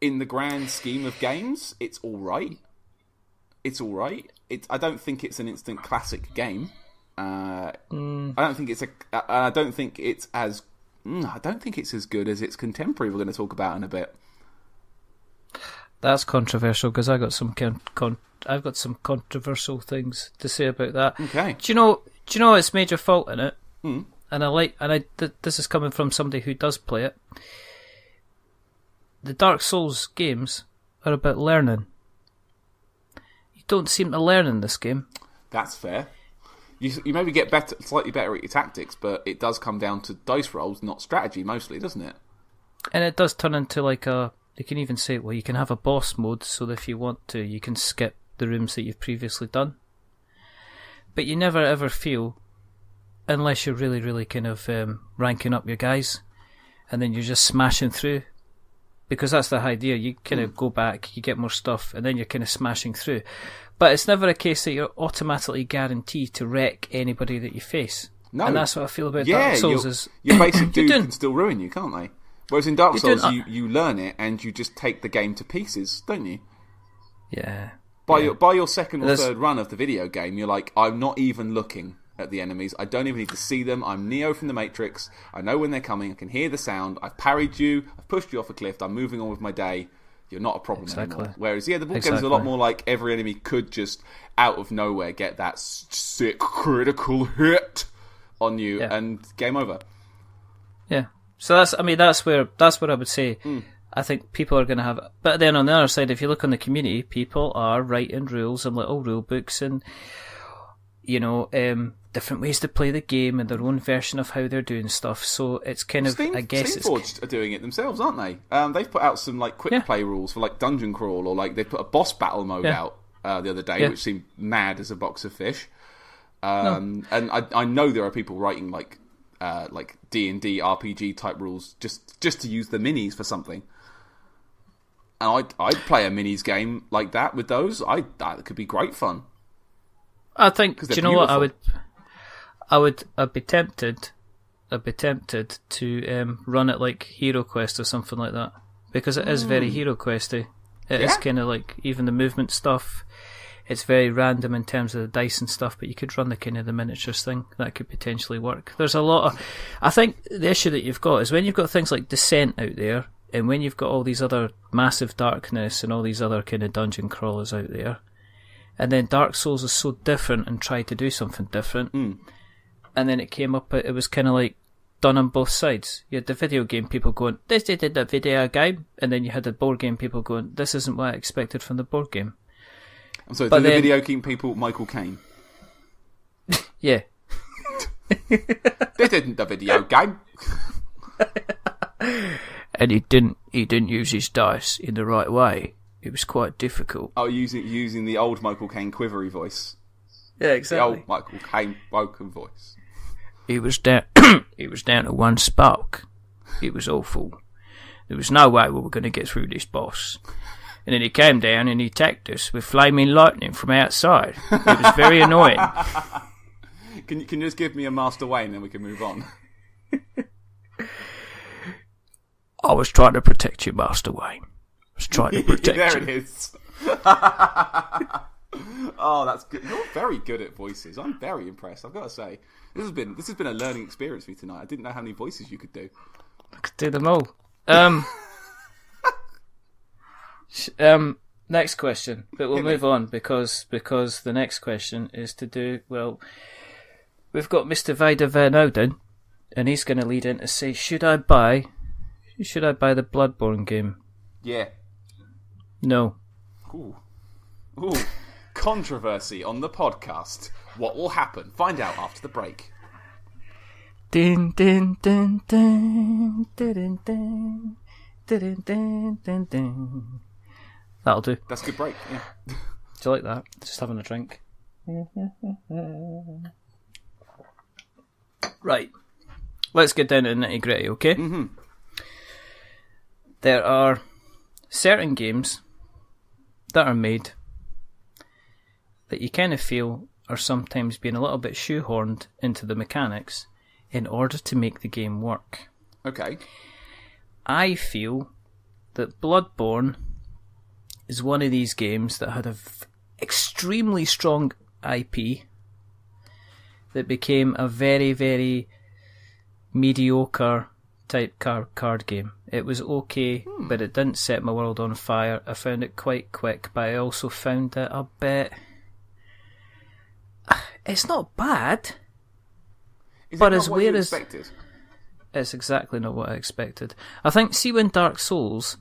in the grand scheme of games, it's all right. I don't think it's an instant classic game. I don't think it's as good as its contemporary we're going to talk about in a bit. That's controversial because I got some I've got some controversial things to say about that. Okay. Do you know its major fault in it? And this is coming from somebody who does play it. The Dark Souls games are about learning. You don't seem to learn in this game. That's fair. You maybe get slightly better at your tactics, but it does come down to dice rolls, not strategy, mostly, doesn't it? And it does turn into like you can even say, well, you can have a boss mode, so that if you want to, you can skip the rooms that you've previously done. But you never ever feel, unless you're really, really kind of ranking up your guys, and then you're just smashing through. Because that's the idea. You kind of go back, you get more stuff, and then you're kind of smashing through. But it's never a case that you're automatically guaranteed to wreck anybody that you face. No. And that's what I feel about Dark Souls. Your basic dude can still ruin you, can't they? Whereas in Dark Souls, you learn it and you just take the game to pieces, don't you? Yeah. By your second or third run of the video game, you're like, I'm not even looking at the enemies. I don't even need to see them. I'm Neo from the Matrix. I know when they're coming. I can hear the sound. I've parried you. I've pushed you off a cliff. I'm moving on with my day. You're not a problem anymore. Whereas, the board game's a lot more like every enemy could just, out of nowhere, get that sick critical hit on you and game over. Yeah. So that's where I would say I think people are going to have. But then on the other side, if you look on the community, people are writing rules and little rule books and different ways to play the game and their own version of how they're doing stuff. So it's kind of Steamforged are doing it themselves, aren't they? They've put out some like quick play rules for like dungeon crawl, or like they put a boss battle mode out the other day, which seemed mad as a box of fish. And I know there are people writing like D&D RPG type rules just to use the minis for something. And I'd play a minis game like that with those. That could be great fun. I think. Do you know what I'd be tempted. I'd be tempted to run it like Hero Quest or something like that, because it is very Hero Questy. It is kind of like even the movement stuff. It's very random in terms of the dice and stuff, but you could run the kind of the miniatures thing. That could potentially work. There's a lot of... I think the issue that you've got is when you've got things like Descent out there, and when you've got all these other Massive Darkness and all these other kind of dungeon crawlers out there, and then Dark Souls is so different and tried to do something different, and then it came up, it was kind of like done on both sides. You had the video game people going, this isn't a video game, and then you had the board game people going, this isn't what I expected from the board game. I'm sorry, the video game people, Michael Caine. Yeah. This isn't a video game. And he didn't use his dice in the right way. It was quite difficult. Oh, using the old Michael Caine quivery voice. Yeah, exactly. The old Michael Caine broken voice. He was down to one spark. It was awful. There was no way we were going to get through this boss. And then he came down and he attacked us with flaming lightning from outside. It was very annoying. Can you just give me a Master Wayne and then we can move on? I was trying to protect you, Master Wayne. I was trying to protect there you. There it is. Oh, that's good. You're very good at voices. I'm very impressed, I've got to say. This has been a learning experience for me tonight. I didn't know how many voices you could do. I could do them all. Next question, but we'll move on because the next question is to do, well, we've got Mr. Vida Van Ouden, and he's going to lead in to say, should I buy the Bloodborne game? Yeah. No. Ooh. Controversy on the podcast. What will happen? Find out after the break. Din din din din din din din din din din. That'll do. That's a good break, yeah. Do you like that? Just having a drink. Right. Let's get down to the nitty gritty, okay? Mm-hmm. There are certain games that are made that you kind of feel are sometimes being a little bit shoehorned into the mechanics in order to make the game work. Okay. I feel that Bloodborne is one of these games that had an extremely strong IP that became a very, very mediocre type card game. It was okay, but it didn't set my world on fire. I found it quite quick, but I also found it a bit... It's not bad. Is but it as not what you expected? It's exactly not what I expected. I think, see, where Dark Souls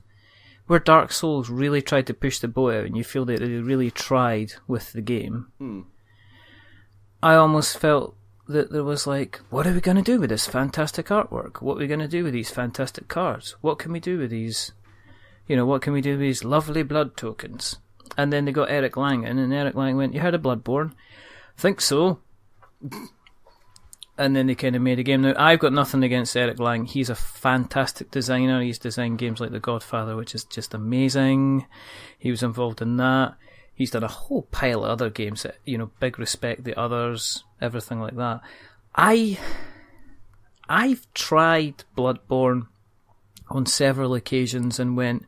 really tried to push the boat out and you feel that they really tried with the game, I almost felt that there was like, what are we going to do with this fantastic artwork? What are we going to do with these fantastic cards? What can we do with these? What can we do with these lovely blood tokens? And then they got Eric Lang in, and Eric Lang went, you heard of Bloodborne? Think so. And then they kind of made a game. Now, I've got nothing against Eric Lang. He's a fantastic designer. He's designed games like The Godfather, which is just amazing. He was involved in that. He's done a whole pile of other games that, Big Respect, The Others, everything like that. I've tried Bloodborne on several occasions and went,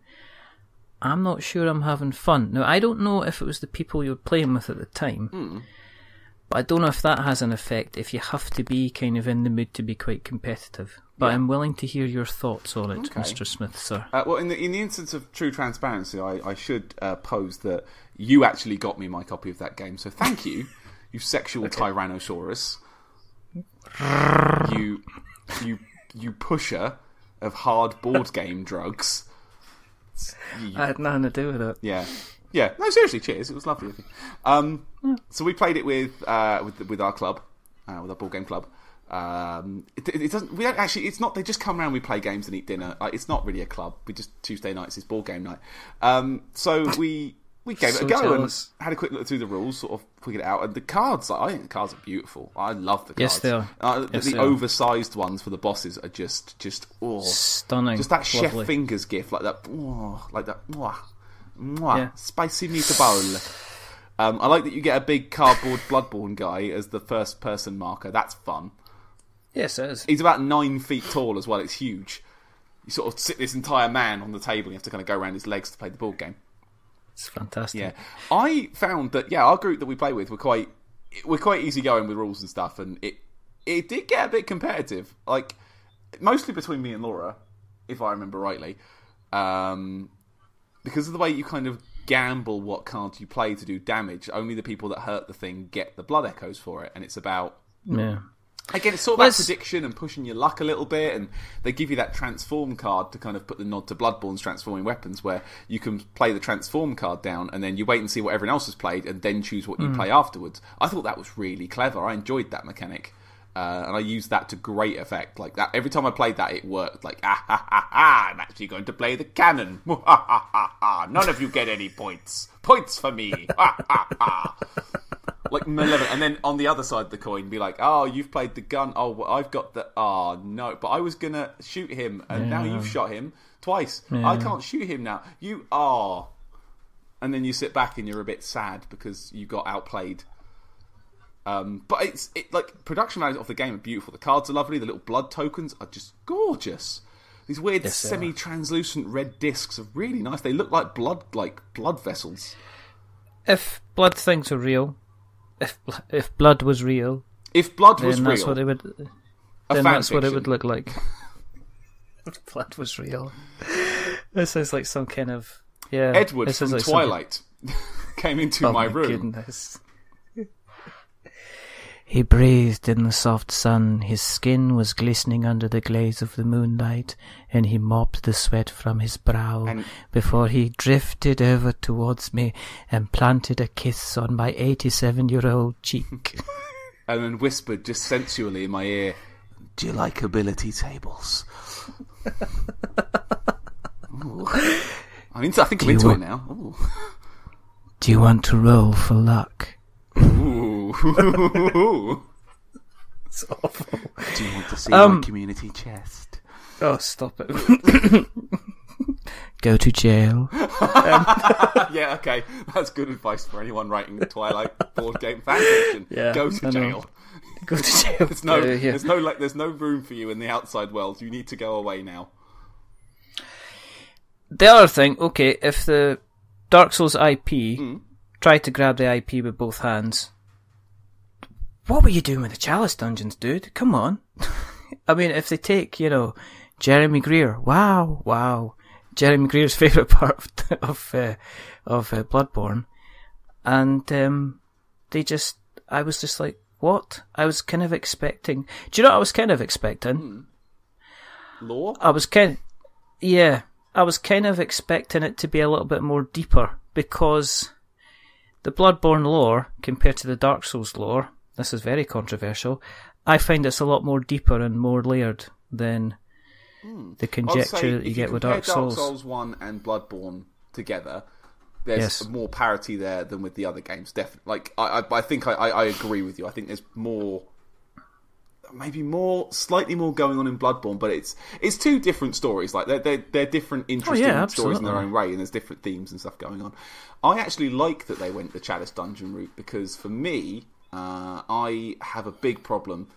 I'm not sure I'm having fun. Now, I don't know if it was the people you were playing with at the time, but I don't know if that has an effect if you have to be kind of in the mood to be quite competitive. But I'm willing to hear your thoughts on it, Mr. Smith, sir. Well, in the instance of true transparency, I should pose that you actually got me my copy of that game, so thank you, you sexual Tyrannosaurus. You pusher of hard board game drugs. I had nothing to do with it. Yeah. No, seriously, cheers. It was lovely. So we played it with our club, with our board game club. It doesn't. We don't actually. It's not. They just come around. We play games and eat dinner. It's not really a club. We just Tuesday nights is board game night. So we gave it a go jealous. And had a quick look through the rules, sort of figured it out. And the cards, I think the cards are beautiful. I love the cards. Yes, they are. The oversized ones for the bosses are just stunning. Just that lovely. chef fingers gif, like that. Spicy meatball. I like that you get a big cardboard Bloodborne guy as the first person marker. That's fun. Yes, it is. He's about 9 feet tall as well. It's huge. You sort of sit this entire man on the table and you have to kind of go around his legs to play the board game. It's fantastic. Yeah, I found that our group that we play with we're quite easygoing with rules and stuff, and it did get a bit competitive. Like mostly between me and Laura, if I remember rightly, because of the way you kind of gamble what cards you play to do damage. Only the people that hurt the thing get the blood echoes for it, and it's about Again, it's sort of about prediction and pushing your luck a little bit, and they give you that transform card to kind of put the nod to Bloodborne's transforming weapons, where you can play the transform card down, and then you wait and see what everyone else has played, and then choose what you play afterwards. I thought that was really clever. I enjoyed that mechanic, and I used that to great effect. Like that, every time I played that, it worked. Like, I'm actually going to play the cannon. None of you get any points. Points for me. Like malevolent, and then on the other side of the coin, be like, "Oh, you've played the gun. Oh, well, I've got the. Oh no, but I was gonna shoot him, and now you've shot him twice. I can't shoot him now. You are." And then you sit back and you're a bit sad because you got outplayed. But it's like production values of the game are beautiful. The cards are lovely. The little blood tokens are just gorgeous. These weird semi-translucent red discs are really nice. They look like blood vessels. If blood things are real. If blood was real, that's what it would. Then that's what it would look like. If blood was real, this is like some kind of Edward from like Twilight came into my room. Goodness. He breathed in the soft sun, his skin was glistening under the glaze of the moonlight, and he mopped the sweat from his brow before he drifted over towards me and planted a kiss on my 87-year-old cheek. And then whispered just sensually in my ear, "Do you like ability tables?" I think I'm into it now. Ooh. Do you want to roll for luck? Ooh. It's awful. Do you want to see my community chest? Oh, stop it. Go to jail. Yeah, okay. That's good advice for anyone writing the Twilight board game fan fiction. Yeah, go to jail. Go to jail. There's no room for you in the outside world. You need to go away now. The other thing, okay, if the Dark Souls IP tried to grab the IP with both hands, what were you doing with the Chalice Dungeons, dude? Come on. I mean, if they take, Jeremy Greer, wow, Jeremy Greer's favourite part of Bloodborne, and I was just like, what? I was kind of expecting. Do you know what I was kind of expecting? Lore? I was kind of expecting it to be a little bit more deeper, because the Bloodborne lore compared to the Dark Souls lore this is very controversial, I find it's a lot more deeper and more layered than the conjecture that you get with Dark Souls. Dark Souls 1 and Bloodborne together, there's more parity there than with the other games. Definitely. Like, I think I agree with you. I think there's slightly more going on in Bloodborne, but it's two different stories. Like, they're different, interesting stories in their own way, and there's different themes and stuff going on. I actually like that they went the Chalice Dungeon route, because for me, I have a big problem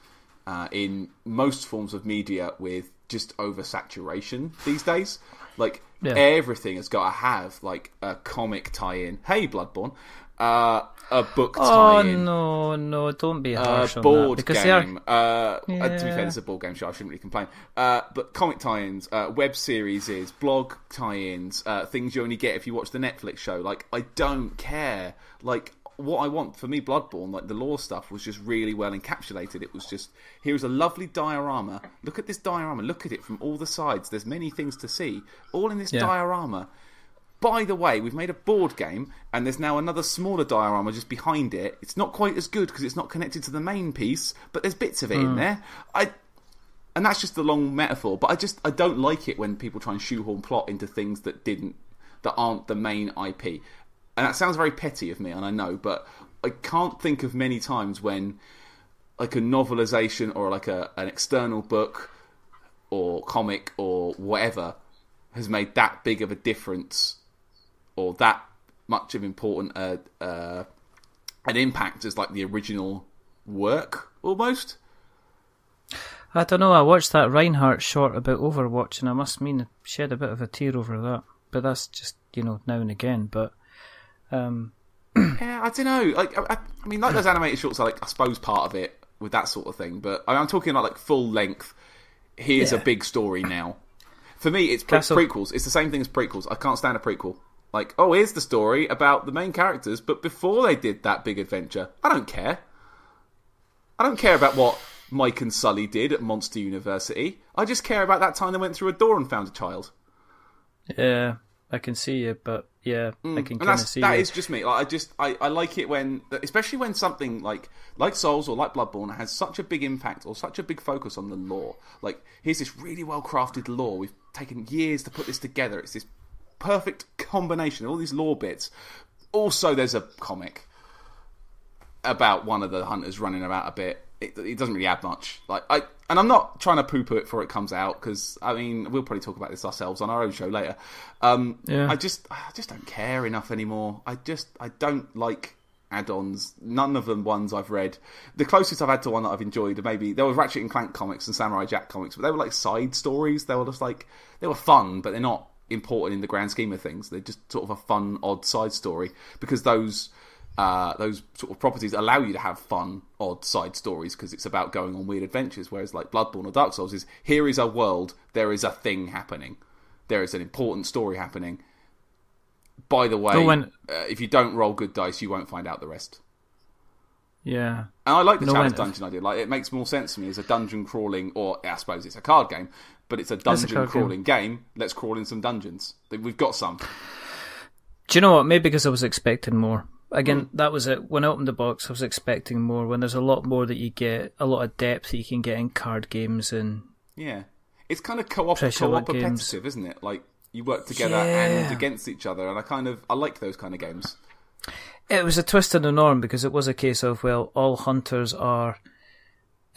in most forms of media with just oversaturation these days. Like, everything has got to have like a comic tie-in. Hey, Bloodborne. A book tie-in. Oh no, don't be harsh on board that. Because game. To be fair, this is a board game show, I shouldn't really complain. But comic tie-ins, web series, blog tie-ins, things you only get if you watch the Netflix show. Like, I don't care. Like, what I want, for me, Bloodborne, like the lore stuff, was just really well encapsulated. It was just, here's a lovely diorama. Look at this diorama. Look at it from all the sides. There's many things to see, all in this diorama. By the way, we've made a board game, and there's now another smaller diorama just behind it. It's not quite as good because it's not connected to the main piece, but there's bits of it in there. And that's just the long metaphor. But I don't like it when people try and shoehorn plot into things that aren't the main IP. And that sounds very petty of me, and I know, but I can't think of many times when like a novelization or like an external book or comic or whatever has made that big of a difference or that much of important an impact as like the original work, almost. I don't know, I watched that Reinhardt short about Overwatch, and I must shed a bit of a tear over that. But that's just, now and again, but... yeah, I don't know. Like, I mean, like those animated shorts are like, I suppose, part of it with that sort of thing. But I'm talking about like full length. Here's a big story now. For me, it's prequels. It's the same thing as prequels. I can't stand a prequel. Like, oh, here's the story about the main characters, but before they did that big adventure, I don't care. I don't care about what Mike and Sully did at Monster University. I just care about that time they went through a door and found a child. Yeah. I can see you, but I can kind of see that is just me. Like, I like it when, especially when something like Souls or like Bloodborne has such a big impact or such a big focus on the lore. Like, here's this really well crafted lore. We've taken years to put this together. It's this perfect combination of all these lore bits. Also, there's a comic about one of the hunters running about a bit. It doesn't really add much. And I'm not trying to poo-poo it before it comes out, because I mean, we'll probably talk about this ourselves on our own show later. I just don't care enough anymore. I don't like add-ons. None of them ones I've read. The closest I've had to one that I've enjoyed, maybe there were Ratchet and Clank comics and Samurai Jack comics, but they were like side stories. They were just like, they were fun, but they're not important in the grand scheme of things. They're just sort of a fun, odd side story, because those sort of properties allow you to have fun, odd side stories, because it's about going on weird adventures, whereas like Bloodborne or Dark Souls is, here is a world, there is a thing happening, there is an important story happening. By the way, if you don't roll good dice, you won't find out the rest. Yeah. And I like the Chalice Dungeon idea. Like, it makes more sense to me as a dungeon crawling, or I suppose it's a card game, but it's a dungeon crawling game. Let's crawl in some dungeons. We've got some. Do you know what? Maybe because I was expecting more. Again, that was it. When I opened the box, I was expecting more. When there's a lot more that you get, a lot of depth that you can get in card games and... Yeah. It's kind of co-operative, isn't it? Like, you work together and against each other, and I like those kind of games. It was a twist in the norm, because it was a case of, well, all hunters are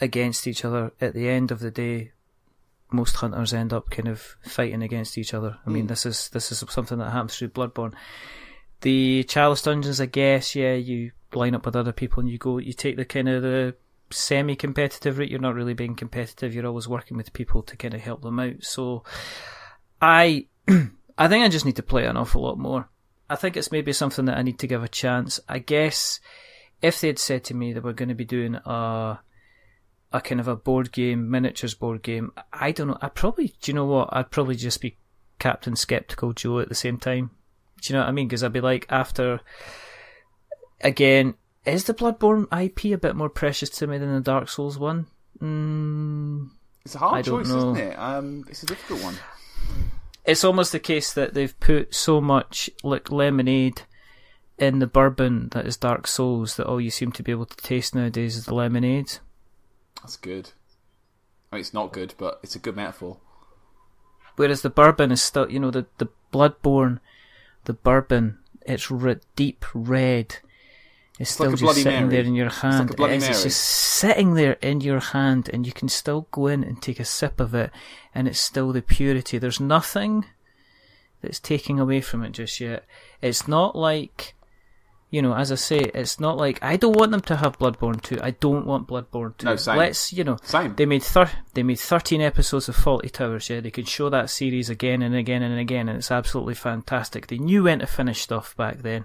against each other. At the end of the day, most hunters end up kind of fighting against each other. I mean, this is something that happens through Bloodborne. The Chalice Dungeons, I guess, you line up with other people and you take the kind of the semi-competitive route. You're not really being competitive. You're always working with people to kind of help them out. So I think I just need to play an awful lot more. I think it's maybe something that I need to give a chance. I guess if they'd said to me that we're going to be doing a kind of a board game, miniatures board game, I don't know. Do you know what? I'd probably just be Captain Skeptical Joe at the same time. Do you know what I mean? Because I'd be like, after... Again, is the Bloodborne IP a bit more precious to me than the Dark Souls one? It's a hard choice, isn't it? It's a difficult one. It's almost the case that they've put so much, like Lemonade in the bourbon that is Dark Souls that all you seem to be able to taste nowadays is the lemonade. That's good. I mean, it's not good, but it's a good metaphor. Whereas the bourbon is still, the Bloodborne, the bourbon, it's deep red. It's still like a just Bloody sitting Mary. there in your hand. It's like a Bloody Mary. It's just sitting there in your hand, and you can still go in and take a sip of it, and it's still the purity. There's nothing that's taking away from it just yet. It's not like, as I say, it's not like, I don't want them to have Bloodborne 2. I don't want Bloodborne 2. No, same. Same. They made 13 episodes of Fawlty Towers, yeah? They could show that series again and again and again, and it's absolutely fantastic. They knew when to finish stuff back then,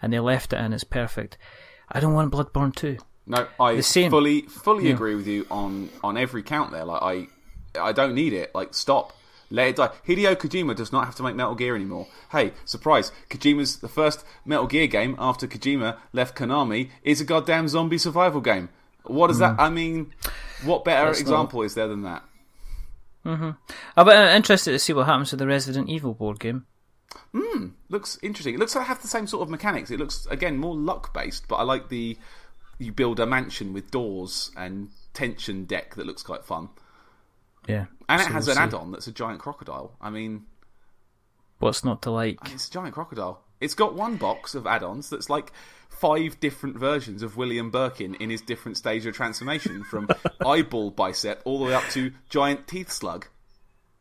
and they left it, and it's perfect. I don't want Bloodborne 2. No, I fully agree with you on every count there. Like, I don't need it. Like, stop. Let it die. Hideo Kojima does not have to make Metal Gear anymore. Hey, surprise, Kojima's the first Metal Gear game after Kojima left Konami is a goddamn zombie survival game. What is that? I mean, what better example is there than that? Mm-hmm. I'm interested to see what happens to the Resident Evil board game. Looks interesting. It looks like it has the same sort of mechanics. It looks, again, more luck-based, but I like you build a mansion with doors and tension deck that looks quite fun. Yeah. And it has an add-on that's a giant crocodile. I mean, what's not to like? It's a giant crocodile. It's got one box of add-ons that's like 5 different versions of William Birkin in his different stage of transformation, from eyeball bicep all the way up to giant teeth slug.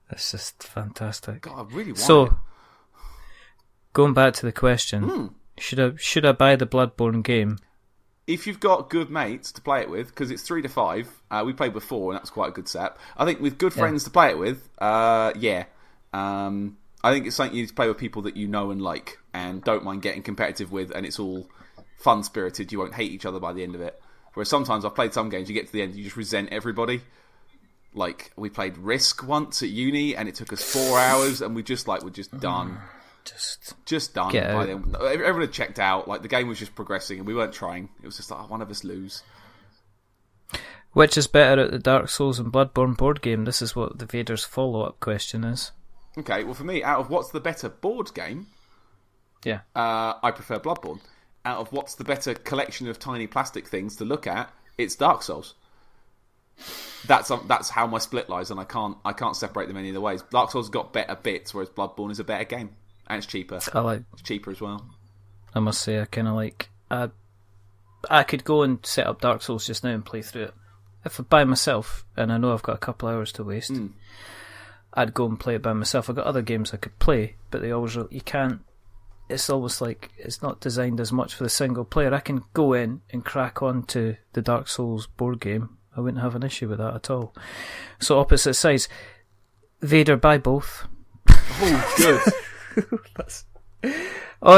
That's just fantastic. God, I really want it. So, going back to the question, should I buy the Bloodborne game? If you've got good mates to play it with, because it's 3 to 5, we played before and that was quite a good setup. I think with good friends to play it with, yeah. I think it's something you need to play with people that you know and like, and don't mind getting competitive with, and it's all fun-spirited. You won't hate each other by the end of it. Whereas sometimes I've played some games, you get to the end, you just resent everybody. Like, we played Risk once at uni, and it took us 4 hours, and we're just done. Just done by then. Everyone had checked out. Like, the game was just progressing, and we weren't trying. It was just like, one of us lose. Which is better at the Dark Souls and Bloodborne board game? This is what the Vader's follow-up question is. Okay, well, for me, out of what's the better board game, I prefer Bloodborne. Out of what's the better collection of tiny plastic things to look at, it's Dark Souls. That's how my split lies, and I can't separate them any other ways. Dark Souls has got better bits, whereas Bloodborne is a better game. And it's cheaper. It's cheaper as well. I must say, I kind of like... I could go and set up Dark Souls just now and play through it. If I by myself, and I know I've got a couple hours to waste, I'd go and play it by myself. I've got other games I could play, but you can't... It's almost like it's not designed as much for the single player. I can go in and crack on to the Dark Souls board game. I wouldn't have an issue with that at all. So opposite sides. Vader, buy both. Oh, good.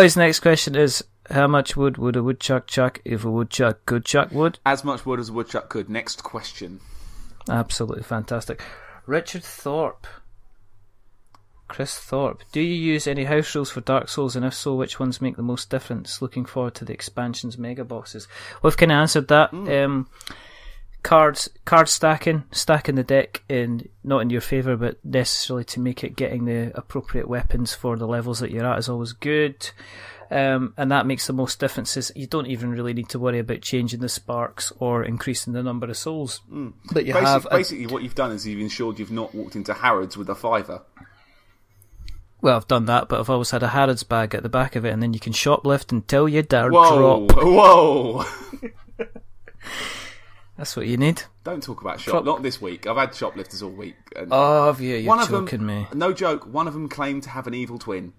His next question is, how much wood would a woodchuck chuck if a woodchuck could chuck wood? As much wood as a woodchuck could. Next question. Absolutely fantastic. Richard Thorpe. Chris Thorpe. Do you use any house rules for Dark Souls, and if so, which ones make the most difference? Looking forward to the expansions mega boxes. We've kind of answered that. Card stacking the deck not in your favour, but necessarily to make it getting the appropriate weapons for the levels that you're at is always good, and that makes the most differences. You don't even really need to worry about changing the sparks or increasing the number of souls that you have. Basically, what you've done is you've ensured you've not walked into Harrods with a $5. Well, I've done that, but I've always had a Harrods bag at the back of it, and then you can shoplift until you dare drop. Whoa! That's what you need. Don't talk about shop. Not this week. I've had shoplifters all week. And have you? You're joking me. No joke. One of them claimed to have an evil twin.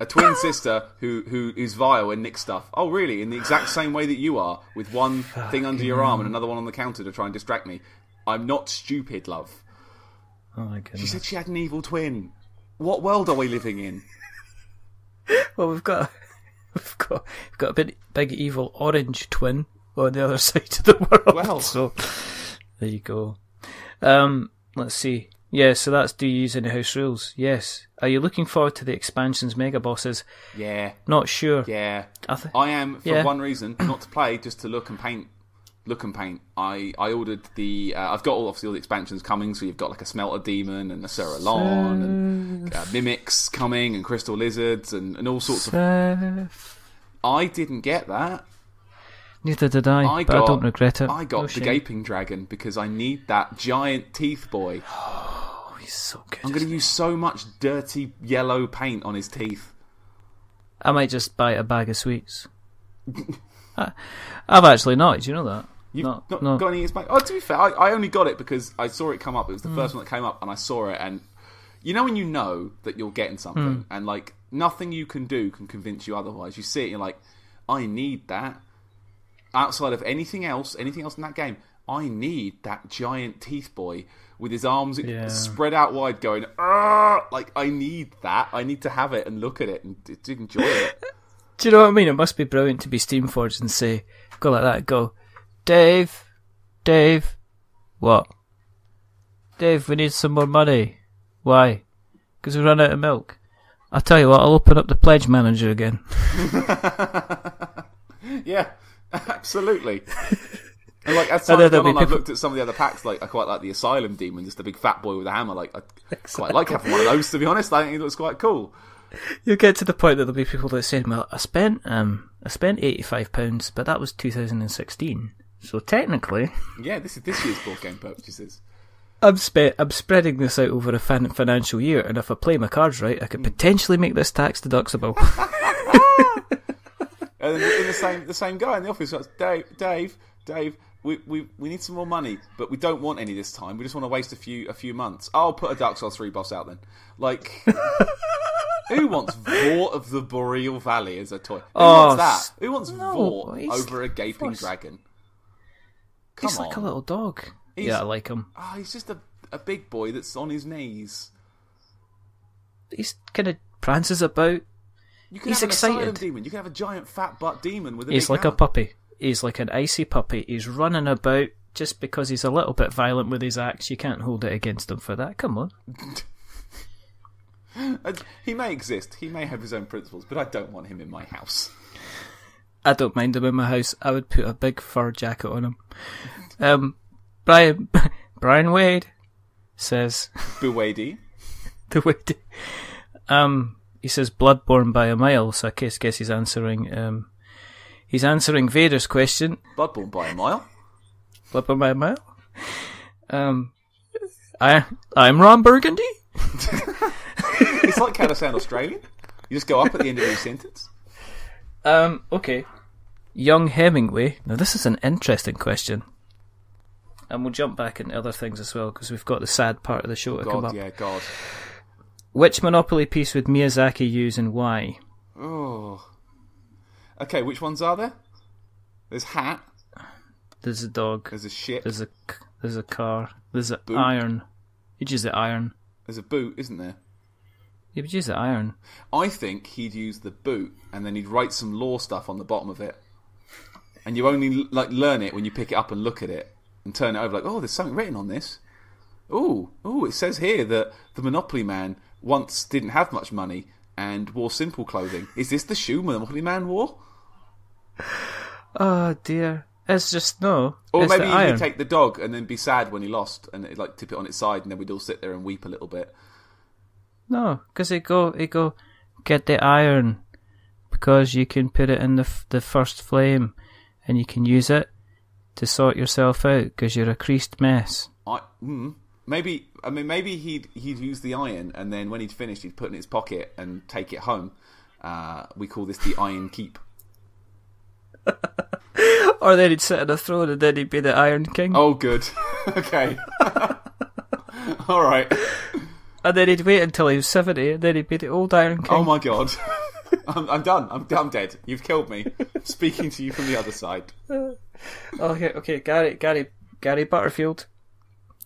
A twin sister who is vile and nicks stuff. Oh, really? In the exact same way that you are, with one thing under your arm and another one on the counter to try and distract me. I'm not stupid, love. Oh my goodness. She said she had an evil twin. What world are we living in? Well, we've got a big evil orange twin on the other side of the world. Well, so there you go. Let's see. Yeah, so that's, do you use any house rules? Yes. Are you looking forward to the expansions mega bosses? Yeah. Not sure. Yeah. I am, for one reason, not to play, just to look and paint look and paint. I ordered the. I've got obviously all the expansions coming. So you've got like a Smelter Demon and a Cerulon and Mimics coming and Crystal Lizards and all sorts of. I didn't get that. Neither did I but I don't regret it. I got the Gaping Dragon because I need that giant teeth boy. Oh, he's so good. I'm going to use so much dirty yellow paint on his teeth. I might just buy a bag of sweets. I've actually not. Do you know that? You've not got any expansion? Oh, to be fair, I only got it because I saw it come up. It was the first one that came up, and I saw it. And you know when you know that you're getting something, and like nothing you can do can convince you otherwise. You see it, and you're like, I need that. Outside of anything else in that game, I need that giant teeth boy with his arms spread out wide going, Arr! Like, I need that. I need to have it and look at it and to enjoy it. Do you know what I mean? It must be brilliant to be Steamforged and say, go like that, go, Dave, what? Dave, we need some more money. Why? Because we run out of milk. I'll tell you what, I'll open up the pledge manager again. Yeah. Absolutely. And like as time's gone on, I've looked at some of the other packs. Like I quite like the Asylum Demon, just a big fat boy with a hammer. Like I quite like having one of those. To be honest, I think it looks quite cool. You'll get to the point that there'll be people that say, "Well, I spent £85, but that was 2016. So technically, yeah, this is this year's board game purchases. I'm spreading this out over a financial year, and if I play my cards right, I could potentially make this tax deductible." And in the same guy in the office goes, Dave, we need some more money, but we don't want any this time. We just want to waste a few months. I'll put a Dark Souls 3 boss out then. Like, who wants Vort of the Boreal Valley as a toy? Who wants that? Who wants Vort over a Gaping Dragon? He's like a little dog. Yeah, I like him. He's just a big boy that's on his knees. He's kind of prances about. You can have an Asylum Demon. You can have a giant fat butt demon with a He's big like hammer. a puppy. He's like an icy puppy. He's running about just because he's a little bit violent with his axe. You can't hold it against him for that. Come on. He may exist. He may have his own principles, but I don't want him in my house. I don't mind him in my house. I would put a big fur jacket on him. Brian Wade says... Buwady. The Wade. He says Bloodborne by a mile, so I guess he's answering... he's answering Vader's question. Bloodborne by a mile? Bloodborne by a mile? I'm Ron Burgundy? It's like how to sound Australian. You just go up at the end of your sentence. Okay. Young Hemingway. Now this is an interesting question. And we'll jump back into other things as well, because we've got the sad part of the show to come up. Yeah, God. Which Monopoly piece would Miyazaki use and why? Oh. Okay, which ones are there? There's hat. There's a dog. There's a ship. There's a car. There's an boot. iron. You'd use the iron. There's a boot, isn't there? You would use the iron. I think he'd use the boot, and then he'd write some lore stuff on the bottom of it. And you only learn it when you pick it up and look at it and turn it over. Like, oh, there's something written on this. Ooh, it says here that the Monopoly Man once didn't have much money and wore simple clothing. Is this the shoe Monopoly Man wore? Oh dear, it's just no. Or it's maybe the iron. he'd take the dog and then be sad when he lost, and it'd, like tip it on its side, and then we'd all sit there and weep a little bit. No, because he go get the iron because you can put it in the first flame, and you can use it to sort yourself out because you're a creased mess. Maybe he'd use the iron, and then when he'd finished, he'd put it in his pocket and take it home. We call this the Iron Keep. Or then he'd sit on a throne, and then he'd be the Iron King. Oh, good. Okay. All right. And then he'd wait until he was 70, and then he'd be the old Iron King. Oh my God. I'm done. I'm dead. You've killed me. Speaking to you from the other side. Okay. Gary Butterfield.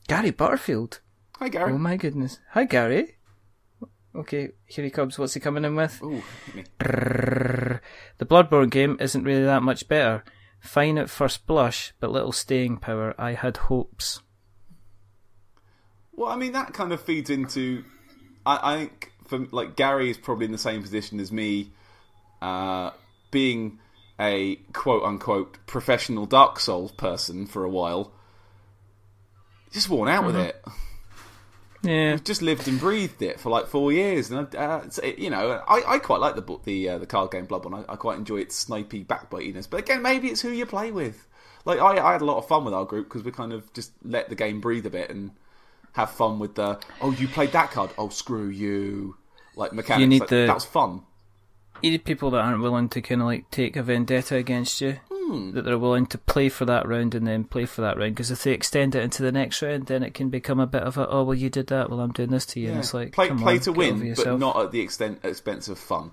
Gary Butterfield? Hi, Gary. Oh my goodness. Hi, Gary. Okay, here he comes. What's he coming in with? Ooh, hit me. The Bloodborne game isn't really that much better. Fine at first blush, but little staying power. I had hopes. Well, I mean, that kind of feeds into... I think Gary is probably in the same position as me, being a quote-unquote professional Dark Souls person for a while, just worn out with it. Yeah. We've just lived and breathed it for like 4 years. And, I quite like the card game Bloodborne. I quite enjoy its snipey backbitiness. But again, maybe it's who you play with. Like, I had a lot of fun with our group because we kind of just let the game breathe a bit and have fun with the, oh, you played that card? Oh, screw you. Like, mechanics. You need that was fun. You need people that aren't willing to kind of like take a vendetta against you. That they're willing to play for that round and then play for that round. Because if they extend it into the next round, then it can become a bit of a, oh, well, you did that, well, I'm doing this to you. Yeah. And it's like, play to win, but not at the expense of fun.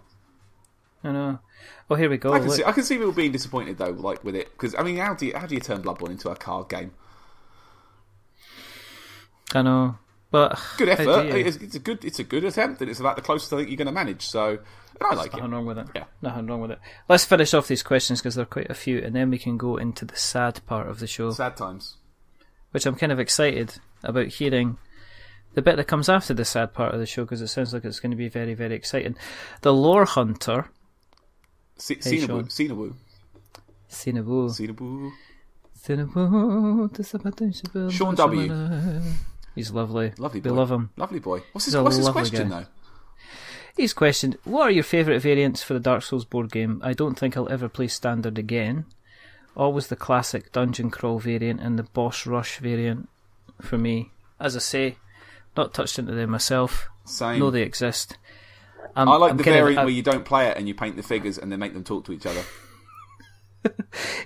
I know. Well, here we go. I can see people being disappointed though, like with it, because I mean, how do you turn Bloodborne into a card game? I know, but good effort. It's a good attempt, and it's about the closest I think you're going to manage. So, and I like it. Nothing wrong with it. Yeah, nothing wrong with it. Let's finish off these questions because there are quite a few, and then we can go into the sad part of the show. Sad times. Which I'm kind of excited about hearing. The bit that comes after the sad part of the show, because it sounds like it's going to be very, very exciting. The Lore Hunter. Cinnaboo. Sean W. He's lovely. Lovely boy. We love him. Lovely boy. What's his question, though? He's questioned, what are your favourite variants for the Dark Souls board game? I don't think I'll ever play Standard again. Always the classic Dungeon Crawl variant and the Boss Rush variant for me. As I say, not touched into them myself. Same. Know they exist. I like the variant where you don't play it and you paint the figures and then make them talk to each other.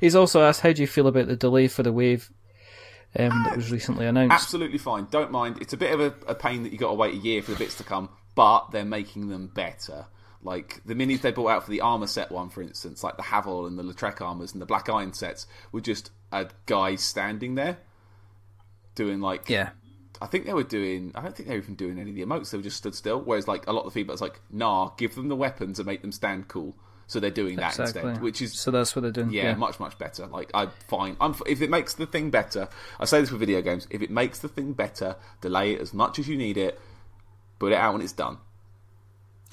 He's also asked, how do you feel about the delay for the wave that was recently announced? Absolutely fine. Don't mind. It's a bit of a pain that you got to wait a year for the bits to come, but they're making them better. Like the minis they brought out for the armor set one, for instance, like the Havel and the Lautrec armors and the Black Iron sets, were just a guy standing there doing like... Yeah. I don't think they were even doing any of the emotes. They were just stood still. Whereas, like, a lot of the feedback's like, nah, give them the weapons and make them stand cool. So they're doing that instead, which is so that's what they're doing. Yeah, much better. Like, I'm fine. If it makes the thing better, I say this with video games. If it makes the thing better, delay it as much as you need it. Put it out when it's done.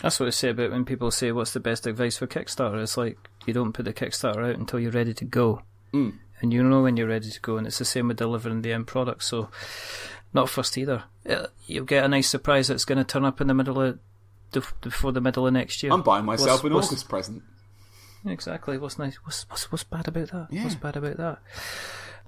That's what I say about when people say, "What's the best advice for Kickstarter?" It's like you don't put the Kickstarter out until you're ready to go, and you know when you're ready to go. And it's the same with delivering the end product. So. Not first either. You'll get a nice surprise that's going to turn up in the middle of before the middle of next year. I'm buying myself an August present. Exactly. What's nice? What's bad about that? Yeah. What's bad about that?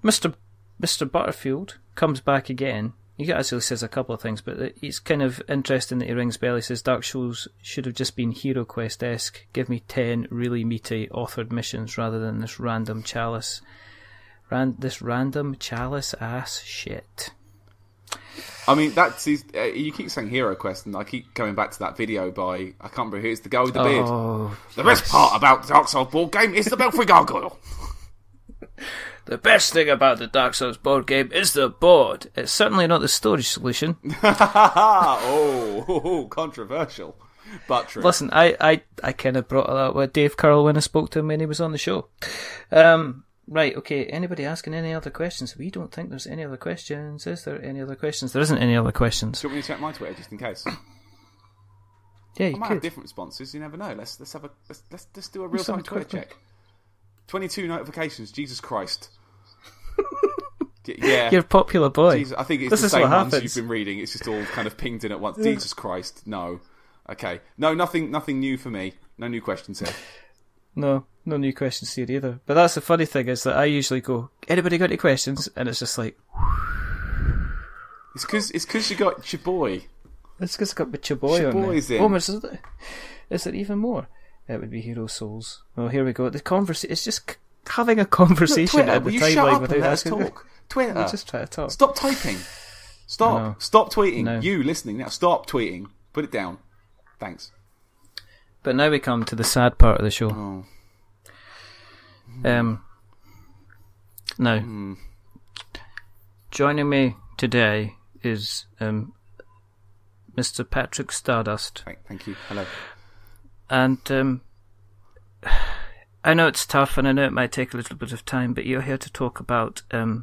Mr. Butterfield comes back again. He actually says a couple of things, but it's kind of interesting that he rings bell. He says Dark Souls should have just been Hero Quest-esque. Give me 10 really meaty authored missions rather than this random chalice. This random chalice ass shit. I mean, you keep saying Hero Quest, and I keep coming back to that video by, I can't remember who, it's the guy with the beard. The best part about the Dark Souls board game is the Belfry Gargoyle. The best thing about the Dark Souls board game is the board. It's certainly not the storage solution. oh, controversial. But true. Listen, I kind of brought it up with Dave Curl when I spoke to him when he was on the show. Right, okay, anybody asking any other questions? We don't think there's any other questions. Is there any other questions? There isn't any other questions. Do you want me to check my Twitter just in case? Yeah, you I might could. have different responses, you never know. Let's do a real-time Twitter check. 22 notifications, Jesus Christ. Yeah. You're a popular boy. Jesus, I think it's the same ones you've been reading. It's just all kind of pinged in at once. Jesus Christ, no. Okay. No, nothing new for me. No new questions here. No new questions here either. But that's the funny thing is that I usually go, anybody got any questions? And it's just like... It's because you got your boy. It's because I got my Chaboy on there. In. Oh, is there even more? It would be Hero Souls. Oh, here we go. It's just having a conversation Twitter, at the timeline without asking. Talk. Twitter. We'll just try to talk. Stop typing. Stop tweeting. No. You listening now, stop tweeting. Put it down. Thanks. But now we come to the sad part of the show. Oh. Now, joining me today is Mr. Patrick Stardust. Thank you. Hello. And I know it's tough, and I know it might take a little bit of time, but you're here to talk about a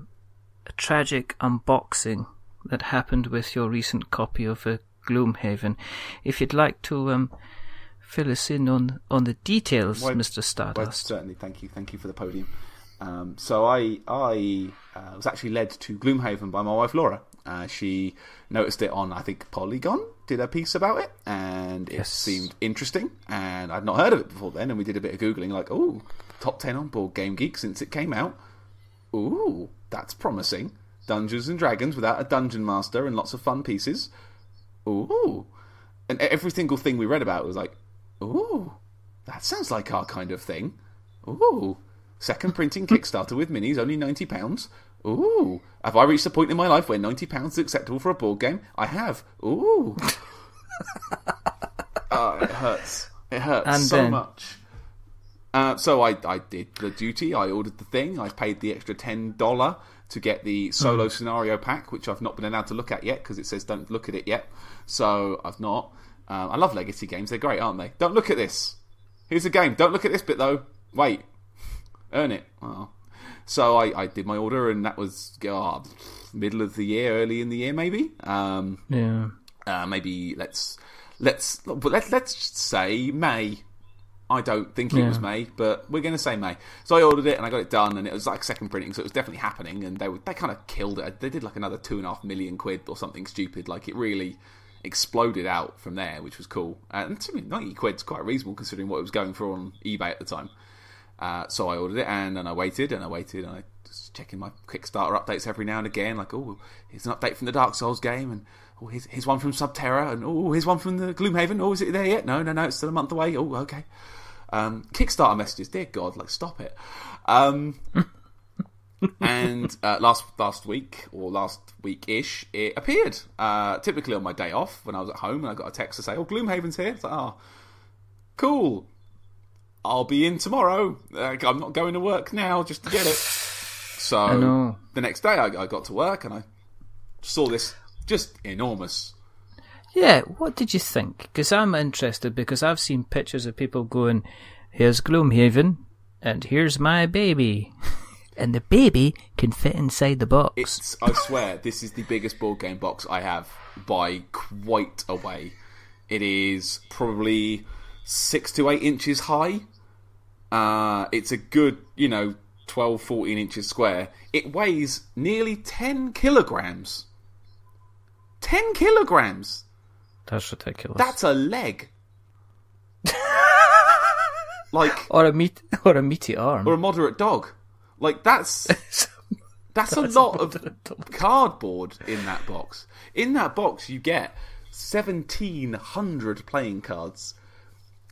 tragic unboxing that happened with your recent copy of Gloomhaven. If you'd like to fill us in on the details, Well, Mr. Stardust. Well, certainly, thank you for the podium. So I was actually led to Gloomhaven by my wife Laura. She noticed it on, I think, Polygon, did a piece about it, and it seemed interesting, and I'd not heard of it before then, and we did a bit of Googling, like, ooh, top 10 on Board Game Geek since it came out. Ooh, that's promising. Dungeons and Dragons without a dungeon master and lots of fun pieces. Ooh. And every single thing we read about was like, ooh, that sounds like our kind of thing. Ooh. Second printing Kickstarter with minis, only £90. Ooh. Have I reached a point in my life where £90 is acceptable for a board game? I have. Ooh. It hurts. It hurts and so then... much. So I did the duty. I ordered the thing. I paid the extra $10 to get the solo scenario pack, which I've not been allowed to look at yet because it says don't look at it yet. So I've not. I love legacy games. They're great, aren't they? Don't look at this. Here's a game. Don't look at this bit, though. Wait. Earn it. Oh. So I did my order, and that was middle of the year, early in the year, maybe. Maybe let's say May. I don't think it was May, but we're going to say May. So I ordered it, and I got it done, and it was like second printing, so it was definitely happening. And they kind of killed it. They did like another £2.5 million or something stupid. Like it really exploded out from there, which was cool. And to me, £90 is quite reasonable considering what it was going for on eBay at the time. So I ordered it, and I waited, and I just checking my Kickstarter updates every now and again, like, oh, here's an update from the Dark Souls game, and oh, here's one from Subterra, and oh, here's one from the Gloomhaven. Oh, is it there yet? No, it's still a month away. Oh, okay. Kickstarter messages, dear God, like, stop it. And last week, or last week-ish, it appeared. Typically on my day off, when I was at home, and I got a text to say, oh, Gloomhaven's here. It's like, oh, cool. I'll be in tomorrow. I'm not going to work now just to get it. So the next day I got to work and I saw this just enormous. Yeah, what did you think? Because I'm interested, because I've seen pictures of people going, here's Gloomhaven and here's my baby. And the baby can fit inside the box. I swear, this is the biggest board game box I have by quite a way. It is probably 6 to 8 inches high. It's a good, 12, 14 inches square. It weighs nearly 10 kilograms. 10 kilograms! That's ridiculous. That's a leg. Like, or a meaty arm. Or a moderate dog. Like, that's a lot of cardboard in that box. In that box, you get 1,700 playing cards.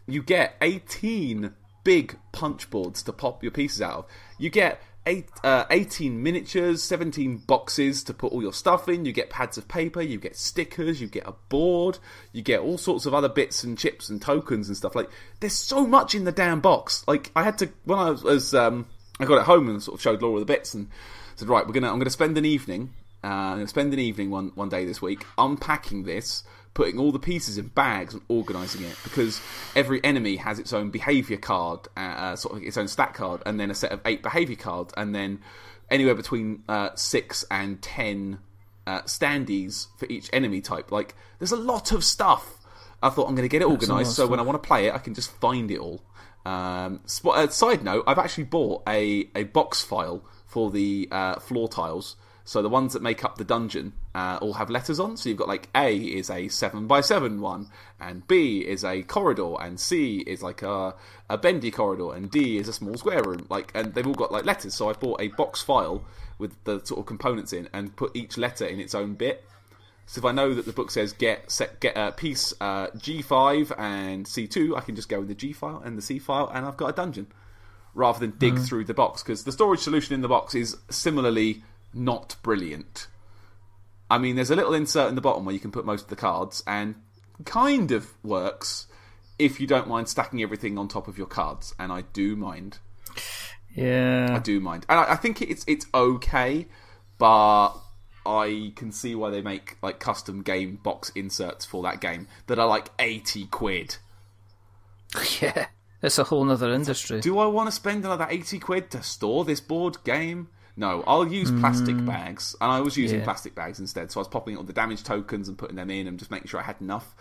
You get 18 big punch boards to pop your pieces out of. You get 18 miniatures, 17 boxes to put all your stuff in. You get pads of paper, you get stickers, you get a board, you get all sorts of other bits and chips and tokens and stuff. Like, there's so much in the damn box. Like, I had to, when I was I got it home and sort of showed Laura the bits and said, right, I'm gonna spend an evening. I'm gonna spend an evening one day this week unpacking this, putting all the pieces in bags and organising it, because every enemy has its own behaviour card, sort of its own stat card, and then a set of 8 behaviour cards, and then anywhere between 6 and 10 standees for each enemy type. Like, there's a lot of stuff. I thought I'm going to get it organised so when I want to play it, I can just find it all. Side note, I've actually bought a box file for the floor tiles. So the ones that make up the dungeon all have letters on. So you've got, like, A is a 7x7 one, and B is a corridor, and C is like a bendy corridor, and D is a small square room. Like, and they've all got, like, letters. So I bought a box file with the sort of components in, and put each letter in its own bit. So if I know that the book says get piece G5 and C2, I can just go in the G file and the C file, and I've got a dungeon, rather than dig through the box, because the storage solution in the box is similarly not brilliant. I mean, there's a little insert in the bottom where you can put most of the cards, and kind of works if you don't mind stacking everything on top of your cards, and I do mind. Yeah, I do mind, and I think it's okay, but I can see why they make, like, custom game box inserts for that game that are like £80. Yeah, it's a whole other industry. Do I want to spend another £80 to store this board game? No, I'll use plastic bags, and I was using plastic bags instead. So I was popping all the damage tokens and putting them in, and just making sure I had enough.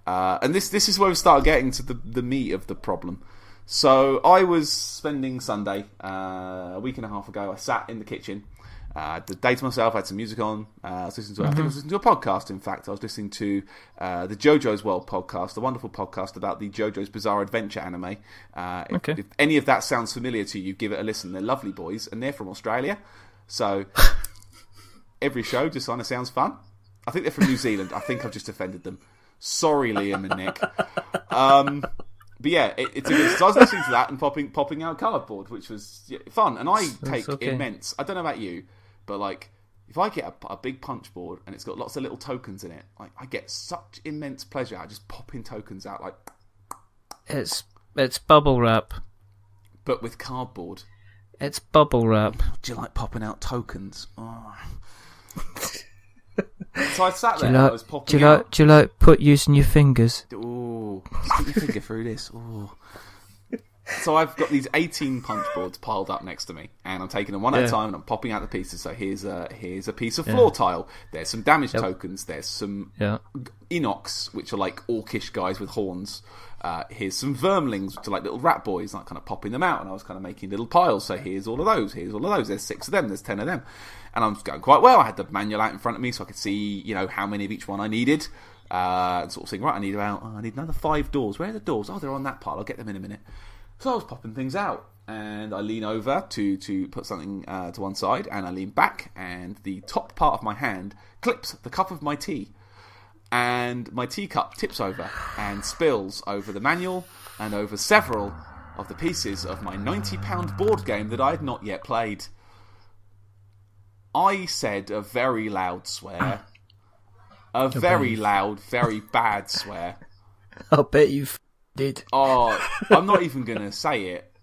And this is where we start getting to the meat of the problem. So I was spending Sunday a week and a half ago. I sat in the kitchen, the day to myself. I had some music on. I was listening to I think I was listening to a podcast. In fact, I was listening to the JoJo's World podcast, the wonderful podcast about the JoJo's Bizarre Adventure anime. If any of that sounds familiar to you, give it a listen. They're lovely boys, and they're from Australia. So every show just kind of sounds fun. I think they're from New Zealand. I think I've just offended them. Sorry, Liam and Nick. But yeah, it's a good. So I was listening to that and popping out cardboard, which was fun. And I take immense. I don't know about you, but like if I get a big punch board and it's got lots of little tokens in it, like I get such immense pleasure out just popping tokens out. Like it's bubble wrap, but with cardboard. It's bubble wrap. Do you like popping out tokens? Oh. So I sat there and I was popping out. Do you like using your fingers? Ooh, stick your finger through this. Ooh. So I've got these 18 punch boards piled up next to me, and I'm taking them one at a time, and I'm popping out the pieces. So here's a piece of floor tile. There's some damage tokens. There's some Inox, which are like orcish guys with horns. Here's some Vermlings, which are like little rat boys, like kind of popping them out, and I was kind of making little piles. So here's all of those. Here's all of those. There's 6 of them. There's 10 of them, and I'm going quite well. I had the manual out in front of me, so I could see, how many of each one I needed. And sort of saying, right, I need another 5 doors. Where are the doors? Oh, they're on that pile. I'll get them in a minute. So I was popping things out, and I lean over to put something to one side, and I lean back, and the top part of my hand clips the cup of my tea, and my teacup tips over and spills over the manual and over several of the pieces of my £90 board game that I had not yet played. I said a very loud swear. A very loud, very bad swear. I'll bet you did. Oh, I'm not even going to say it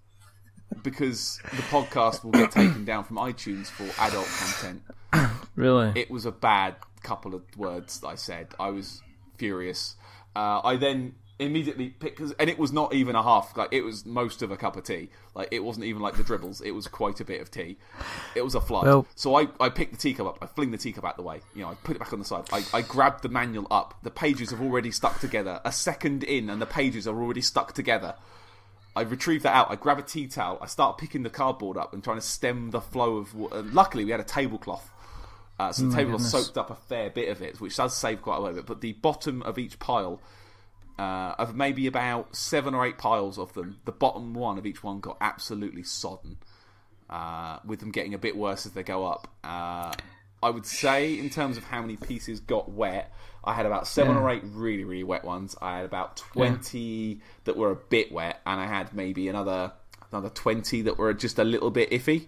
because the podcast will get taken down from iTunes for adult content. Really? It was a bad couple of words that I said. I was furious. I then immediately picked, and it was not even a half, like it was most of a cup of tea. Like it wasn't even like the dribbles. It was quite a bit of tea. It was a flood. Well, so I picked the teacup up. I fling the teacup out the way. I put it back on the side. I grabbed the manual up. The pages have already stuck together. A second in, and the pages are already stuck together. I retrieve that out. I grab a tea towel. I start picking the cardboard up and trying to stem the flow of water. Luckily, we had a tablecloth. So the tablecloth soaked up a fair bit of it, which does save quite a lot of it. But the bottom of each pile, of maybe about 7 or 8 piles of them, the bottom one of each one got absolutely sodden, with them getting a bit worse as they go up. I would say, in terms of how many pieces got wet, I had about 7 or 8 really, really wet ones. I had about 20 that were a bit wet, and I had maybe another 20 that were just a little bit iffy.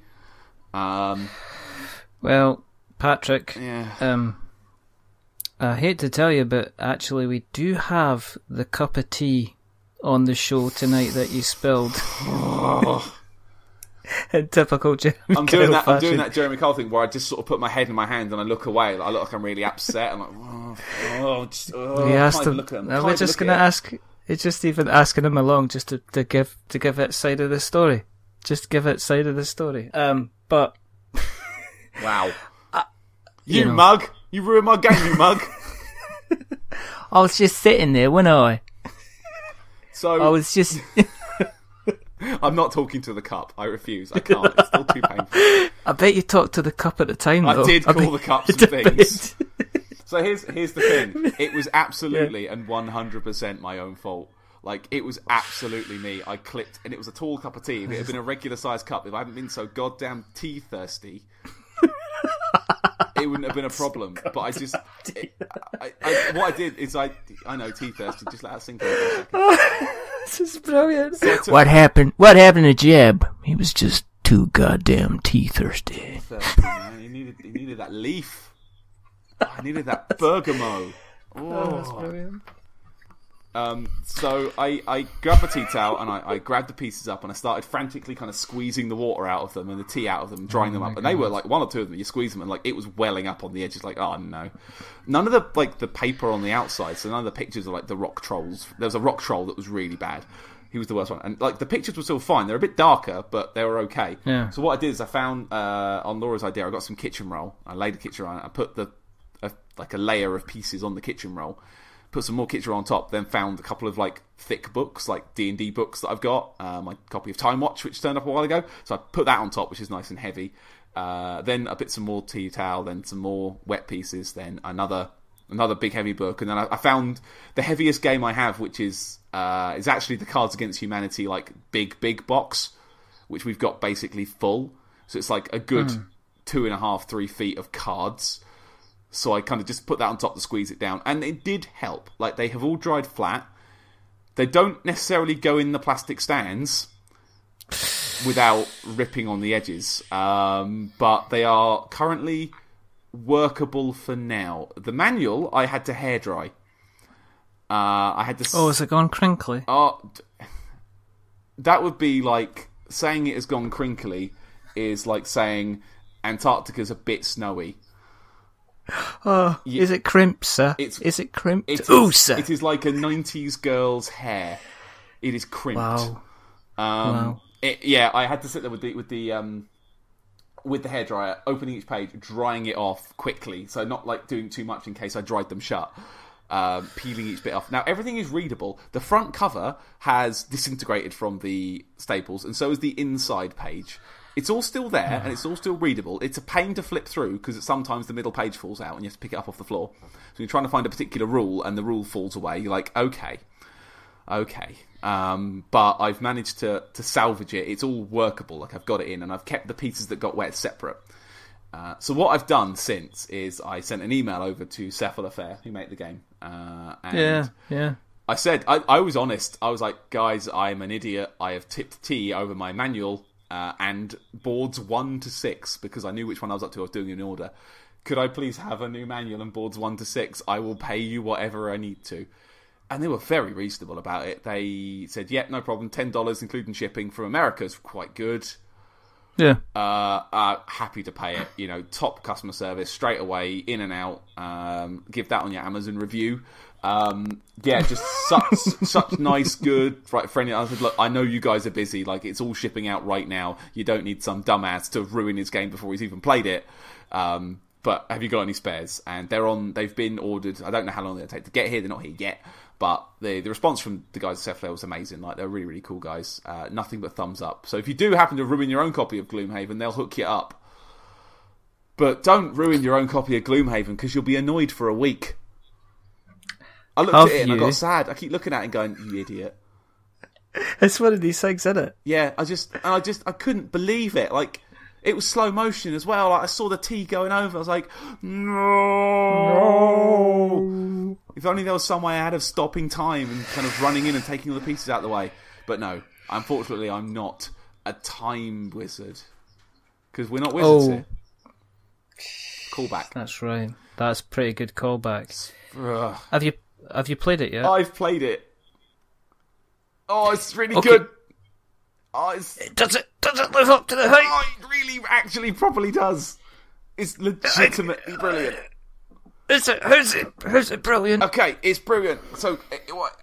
Well, Patrick, I hate to tell you, but actually we do have the cup of tea on the show tonight that you spilled. In typical Jeremy I'm doing that Jeremy Kyle thing where I just sort of put my head in my hand and I look away. Like, I look like I'm really upset. I'm like, we asked him. We're just going to ask. It's just even asking him along just to give it side of the story. Just give it side of the story. But wow, you mug, you ruined my game, you mug. I was just sitting there, wasn't I? So I was just. I'm not talking to the cup. I refuse. I can't. It's still too painful. I bet you talked to the cup at the time, though. I did call the cup some things. So here's the thing. It was absolutely and 100% my own fault. Like, it was absolutely me. I clipped, and it was a tall cup of tea. If it had been a regular sized cup, if I hadn't been so goddamn tea thirsty, it wouldn't have been a problem. But I just, what I did is I know, tea thirsty. Just let that sink in for a second. This is brilliant. So what happened to Jeb? He was just too goddamn tea thirsty. He needed that leaf. I needed that bergamot. Oh, that's brilliant. So I grabbed a tea towel and I grabbed the pieces up and I started frantically kind of squeezing the water out of them and the tea out of them, drying them up. And they were like 1 or 2 of them. You squeeze them and like it was welling up on the edges. Like, oh no, none of the paper on the outside. So none of the pictures are like the rock trolls. There was a rock troll that was really bad. He was the worst one. And like the pictures were still fine. They're a bit darker, but they were okay. Yeah. So what I did is I found on Laura's idea, I got some kitchen roll. I laid the kitchen roll. I put a layer of pieces on the kitchen roll. put some more kitchen on top, then found a couple of like thick books, like D&D books that I've got, my copy of Time Watch, which turned up a while ago, so I put that on top, which is nice and heavy. Then I put some more tea towel, then some more wet pieces, then another big heavy book, and then I found the heaviest game I have, which is actually the Cards Against Humanity like big box, which we've got basically full. So it's like a good 2.5-3 feet of cards. So I kind of just put that on top to squeeze it down. And it did help. Like, they have all dried flat. They don't necessarily go in the plastic stands without ripping on the edges. But they are currently workable for now. The manual, I had to hairdry. I had to... Oh, has it gone crinkly? That would be like... Saying it has gone crinkly is like saying Antarctica's a bit snowy. Oh, is it crimped, sir? Is it crimped? Sir. It is like a 90s girl's hair. It is crimped. Wow. Wow. I had to sit there with the hairdryer, opening each page, drying it off quickly, so not like doing too much in case I dried them shut. Peeling each bit off. Now, everything is readable. The front cover has disintegrated from the staples, and so is the inside page. It's all still there, and it's all still readable. It's a pain to flip through, because sometimes the middle page falls out, and you have to pick it up off the floor. So you're trying to find a particular rule, and the rule falls away. You're like, okay. But I've managed to salvage it. It's all workable. Like, I've got it in, and I've kept the pieces that got wet separate. So what I've done since is I sent an email over to Cephal Fair, who made the game. And yeah. I said, I was honest. I was like, guys, I'm an idiot. I have tipped tea over my manual and boards 1 to 6, because I knew which one I was up to. I was doing in order. Could I please have a new manual and boards 1 to 6? I will pay you whatever I need to. And they were very reasonable about it. They said, yeah, no problem. $10, including shipping, from America is quite good. Yeah. Happy to pay it. Top customer service, straight away, in and out. Give that on your Amazon review. Just such nice, good, friendly. I said, look, I know you guys are busy. Like, it's all shipping out right now. You don't need some dumbass to ruin his game before he's even played it. But have you got any spares? And they've been ordered. I don't know how long they'll take to get here. They're not here yet. But the response from the guys at Cephal was amazing. Like, they're really, really cool guys. Nothing but thumbs up. So if you do happen to ruin your own copy of Gloomhaven, they'll hook you up. But don't ruin your own copy of Gloomhaven, because you'll be annoyed for a week. I looked at it and I got sad. I keep looking at it and going, you idiot. It's one of these things, isn't it? Yeah, I couldn't believe it. Like, it was slow motion as well. Like, I saw the tea going over. I was like, no. If only there was some way I had of stopping time and kind of running in and taking all the pieces out of the way. But no, unfortunately, I'm not a time wizard. Because we're not wizards here. Callback. That's right. That's pretty good callback. Ugh. Have you played it yet? I've played it. Oh, it's really good. Oh, Does it live up to the hype? Oh, it really, actually, properly does. It's legitimately brilliant. Is it? How's it brilliant? Okay, it's brilliant. So,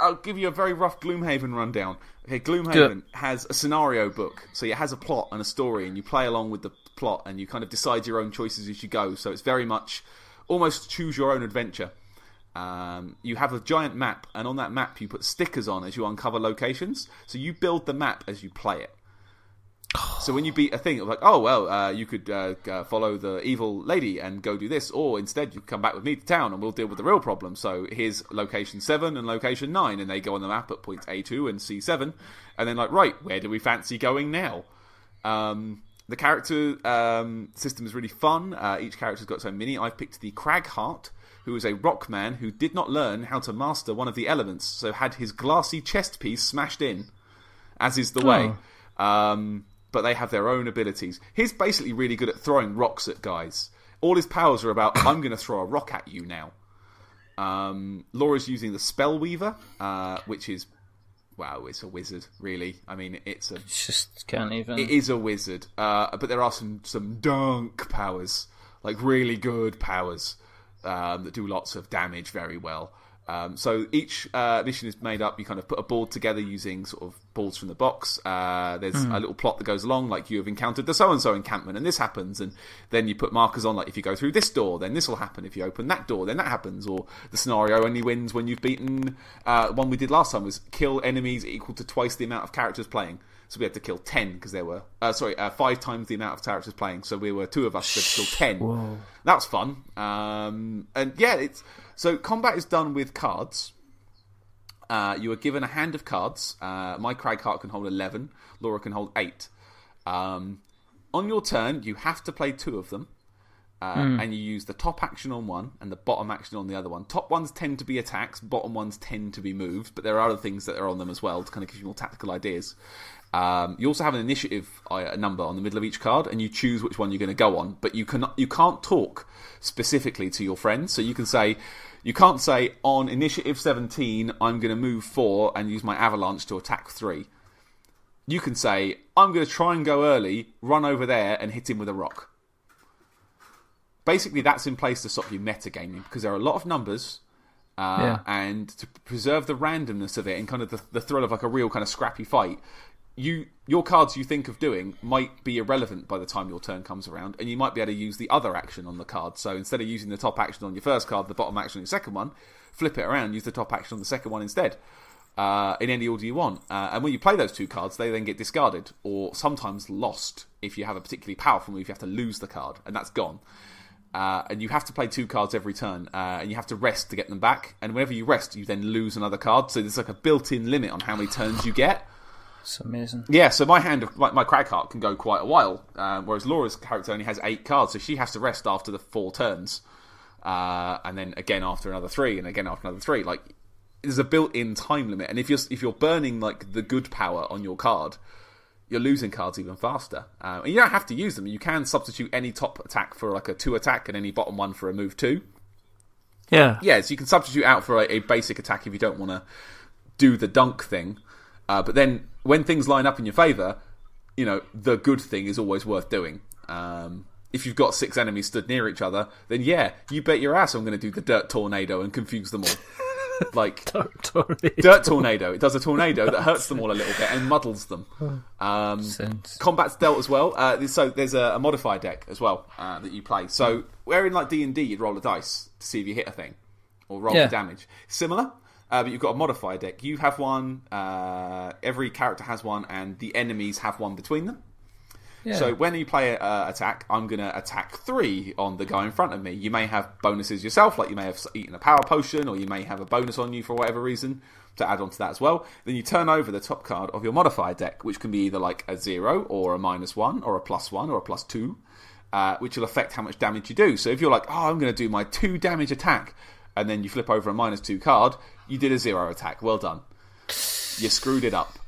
I'll give you a very rough Gloomhaven rundown. Okay, Gloomhaven has a scenario book. So it has a plot and a story, and you play along with the plot, and you kind of decide your own choices as you go. So it's very much almost choose your own adventure. You have a giant map, and on that map you put stickers on as you uncover locations. So you build the map as you play it. So when you beat a thing, like, you could follow the evil lady and go do this, or instead you come back with me to town and we'll deal with the real problem. So here's location 7 and location 9, and they go on the map at points A2 and C7, and then like, right, where do we fancy going now? The character system is really fun. Each character's got its own mini. I've picked the Cragheart, who is a rock man who did not learn how to master one of the elements, so had his glassy chest piece smashed in, as is the way. But they have their own abilities. He's basically really good at throwing rocks at guys. All his powers are about, I'm going to throw a rock at you now. Laura's using the Spellweaver, which is, wow, it's a wizard, really. I mean, it's just can't even. It is a wizard. But there are some dunk powers, like really good powers, that do lots of damage very well. So each mission is made up. You kind of put a board together using sort of boards from the box. There's a little plot that goes along, like you have encountered the so-and-so encampment and this happens, and then you put markers on, like if you go through this door, then this will happen. If you open that door, then that happens. Or the scenario only wins when you've beaten... one we did last time was kill enemies equal to twice the amount of characters playing. So we had to kill 10 because there were... 5 times the amount of characters playing. So we were 2 of us, so we had to kill 10. Whoa. That was fun. And yeah, it's... So combat is done with cards. You are given a hand of cards. My Crag Heart can hold 11. Laura can hold 8. On your turn, you have to play 2 of them. And you use the top action on one and the bottom action on the other one. Top ones tend to be attacks. Bottom ones tend to be moves. But there are other things that are on them as well to kind of give you more tactical ideas. You also have an initiative number on the middle of each card, and you choose which one you're going to go on. But you can't talk specifically to your friends. So you can't say on initiative 17 I'm going to move 4 and use my avalanche to attack 3. You can say I'm going to try and go early, run over there and hit him with a rock. Basically, that's in place to stop you metagaming because there are a lot of numbers. And to preserve the randomness of it and kind of the thrill of like a real kind of scrappy fight, your cards you think of doing might be irrelevant by the time your turn comes around, and you might be able to use the other action on the card. So instead of using the top action on your first card, the bottom action on your second one, flip it around, use the top action on the second one instead, in any order you want. And when you play those 2 cards, they then get discarded or sometimes lost. If you have a particularly powerful move, you have to lose the card, and that's gone. And you have to play 2 cards every turn, and you have to rest to get them back. And whenever you rest, you then lose another card. So there's like a built-in limit on how many turns you get. It's amazing. Yeah, so my hand, my Crag Heart can go quite a while, whereas Laura's character only has 8 cards, so she has to rest after the 4 turns, and then again after another 3, and again after another 3. Like, there's a built-in time limit, and if you're burning like the good power on your card, you're losing cards even faster. And you don't have to use them. You can substitute any top attack for like a 2 attack, and any bottom one for a move 2. Yeah. Yeah, so you can substitute out for a basic attack if you don't want to do the dunk thing. But then when things line up in your favour, the good thing is always worth doing. If you've got 6 enemies stood near each other, then yeah, you bet your ass I'm going to do the Dirt Tornado and confuse them all. Like Dirt Tornado. It does a tornado that hurts them all a little bit and muddles them. Combat's dealt as well. So there's a modifier deck as well that you play. So where in like D&D you'd roll a dice to see if you hit a thing or roll for damage. Similar. But you've got a modifier deck. You have one, every character has one, and the enemies have one between them. Yeah. So when you play attack, I'm going to attack 3 on the guy in front of me. You may have bonuses yourself, like you may have eaten a power potion, or you may have a bonus on you for whatever reason to add on to that as well. Then you turn over the top card of your modifier deck, which can be either like a 0, or a -1, or a +1, or a +2, which will affect how much damage you do. So if you're like, I'm going to do my 2 damage attack, and then you flip over a -2 card, you did a 0 attack. Well done. You screwed it up.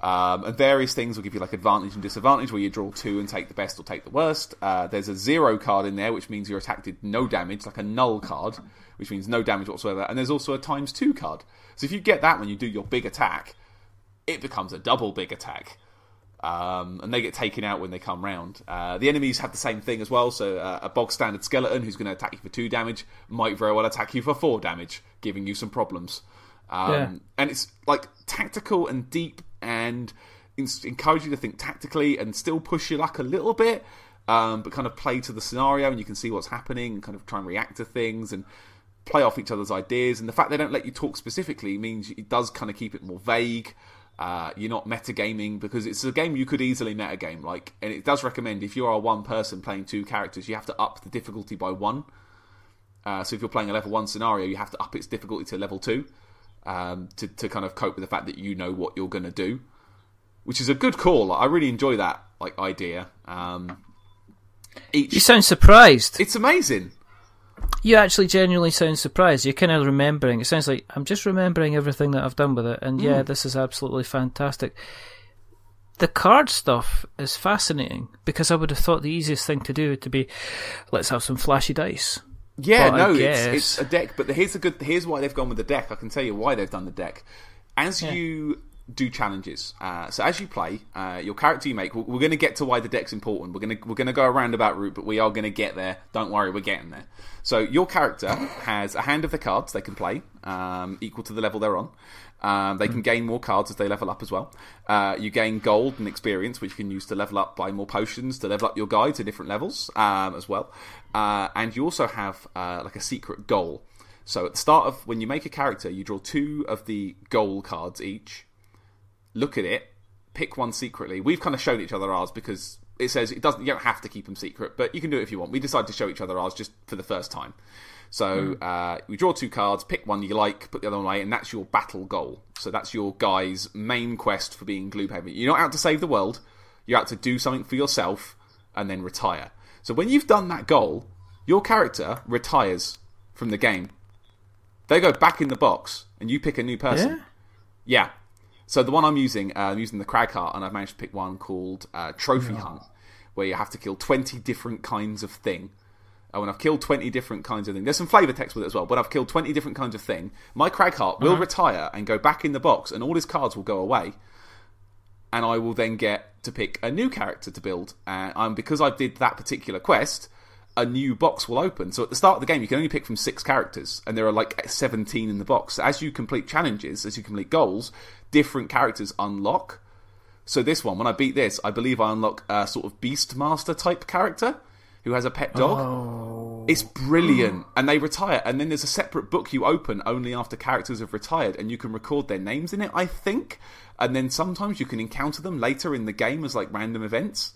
And various things will give you like advantage and disadvantage, where you draw 2 and take the best or take the worst. There's a 0 card in there, which means your attack did no damage, like a null card, which means no damage whatsoever. And there's also a ×2 card. So if you get that when you do your big attack, it becomes a double big attack. And they get taken out when they come round. The enemies have the same thing as well. So a bog standard skeleton who's going to attack you for 2 damage might very well attack you for 4 damage, giving you some problems. And it's like tactical and deep, and encourage you to think tactically and still push your luck a little bit, but kind of play to the scenario, and you can see what's happening and kind of try and react to things and play off each other's ideas. And the fact they don't let you talk specifically means it does kind of keep it more vague. You're not metagaming, because it's a game you could easily metagame. And it does recommend, if you are one person playing 2 characters, you have to up the difficulty by 1. So if you're playing a level 1 scenario, you have to up its difficulty to level 2. To kind of cope with the fact that you know what you're going to do, which is a good call. I really enjoy that idea. You sound surprised. It's amazing. You actually genuinely sound surprised. You're kind of remembering. It sounds like I'm just remembering everything that I've done with it, and this is absolutely fantastic. The card stuff is fascinating, because I would have thought the easiest thing to do would be, let's have some flashy dice. Yeah, but it's a deck. But here's why they've gone with the deck. I can tell you why they've done the deck. As you do challenges. So as you play, your character you make, we're going to get to why the deck's important. We're going to go a roundabout route, but we are going to get there. Don't worry, we're getting there. So your character has a hand of the cards they can play, equal to the level they're on. They can gain more cards as they level up as well. You gain gold and experience, which you can use to level up, buy more potions, to level up your guide to different levels as well. And you also have like a secret goal. So at the start of when you make a character, you draw 2 of the goal cards each. Look at it, pick one secretly. We've kind of shown each other ours because it says you don't have to keep them secret, but you can do it if you want. We decided to show each other ours just for the first time. So we draw 2 cards, pick one you like, put the other one away, and that's your battle goal. So that's your guy's main quest for being Gloomhaven. You're not out to save the world, you're out to do something for yourself and then retire. So when you've done that goal, your character retires from the game. They go back in the box and you pick a new person. Yeah. So the one I'm using the Crag Heart, and I've managed to pick one called Trophy Hunt, where you have to kill 20 different kinds of thing. When I've killed 20 different kinds of thing, there's some flavour text with it as well, but I've killed 20 different kinds of thing. My Crag Heart will retire and go back in the box, and all his cards will go away. And I will then get to pick a new character to build. And because I did that particular quest, a new box will open. So at the start of the game, you can only pick from 6 characters, and there are like 17 in the box. As you complete challenges, as you complete goals, different characters unlock. So this one, when I beat this, I believe I unlock a sort of Beastmaster type character who has a pet dog. Oh. It's brilliant. And they retire. And then there's a separate book you open only after characters have retired, and you can record their names in it, I think. And then sometimes you can encounter them later in the game as like random events.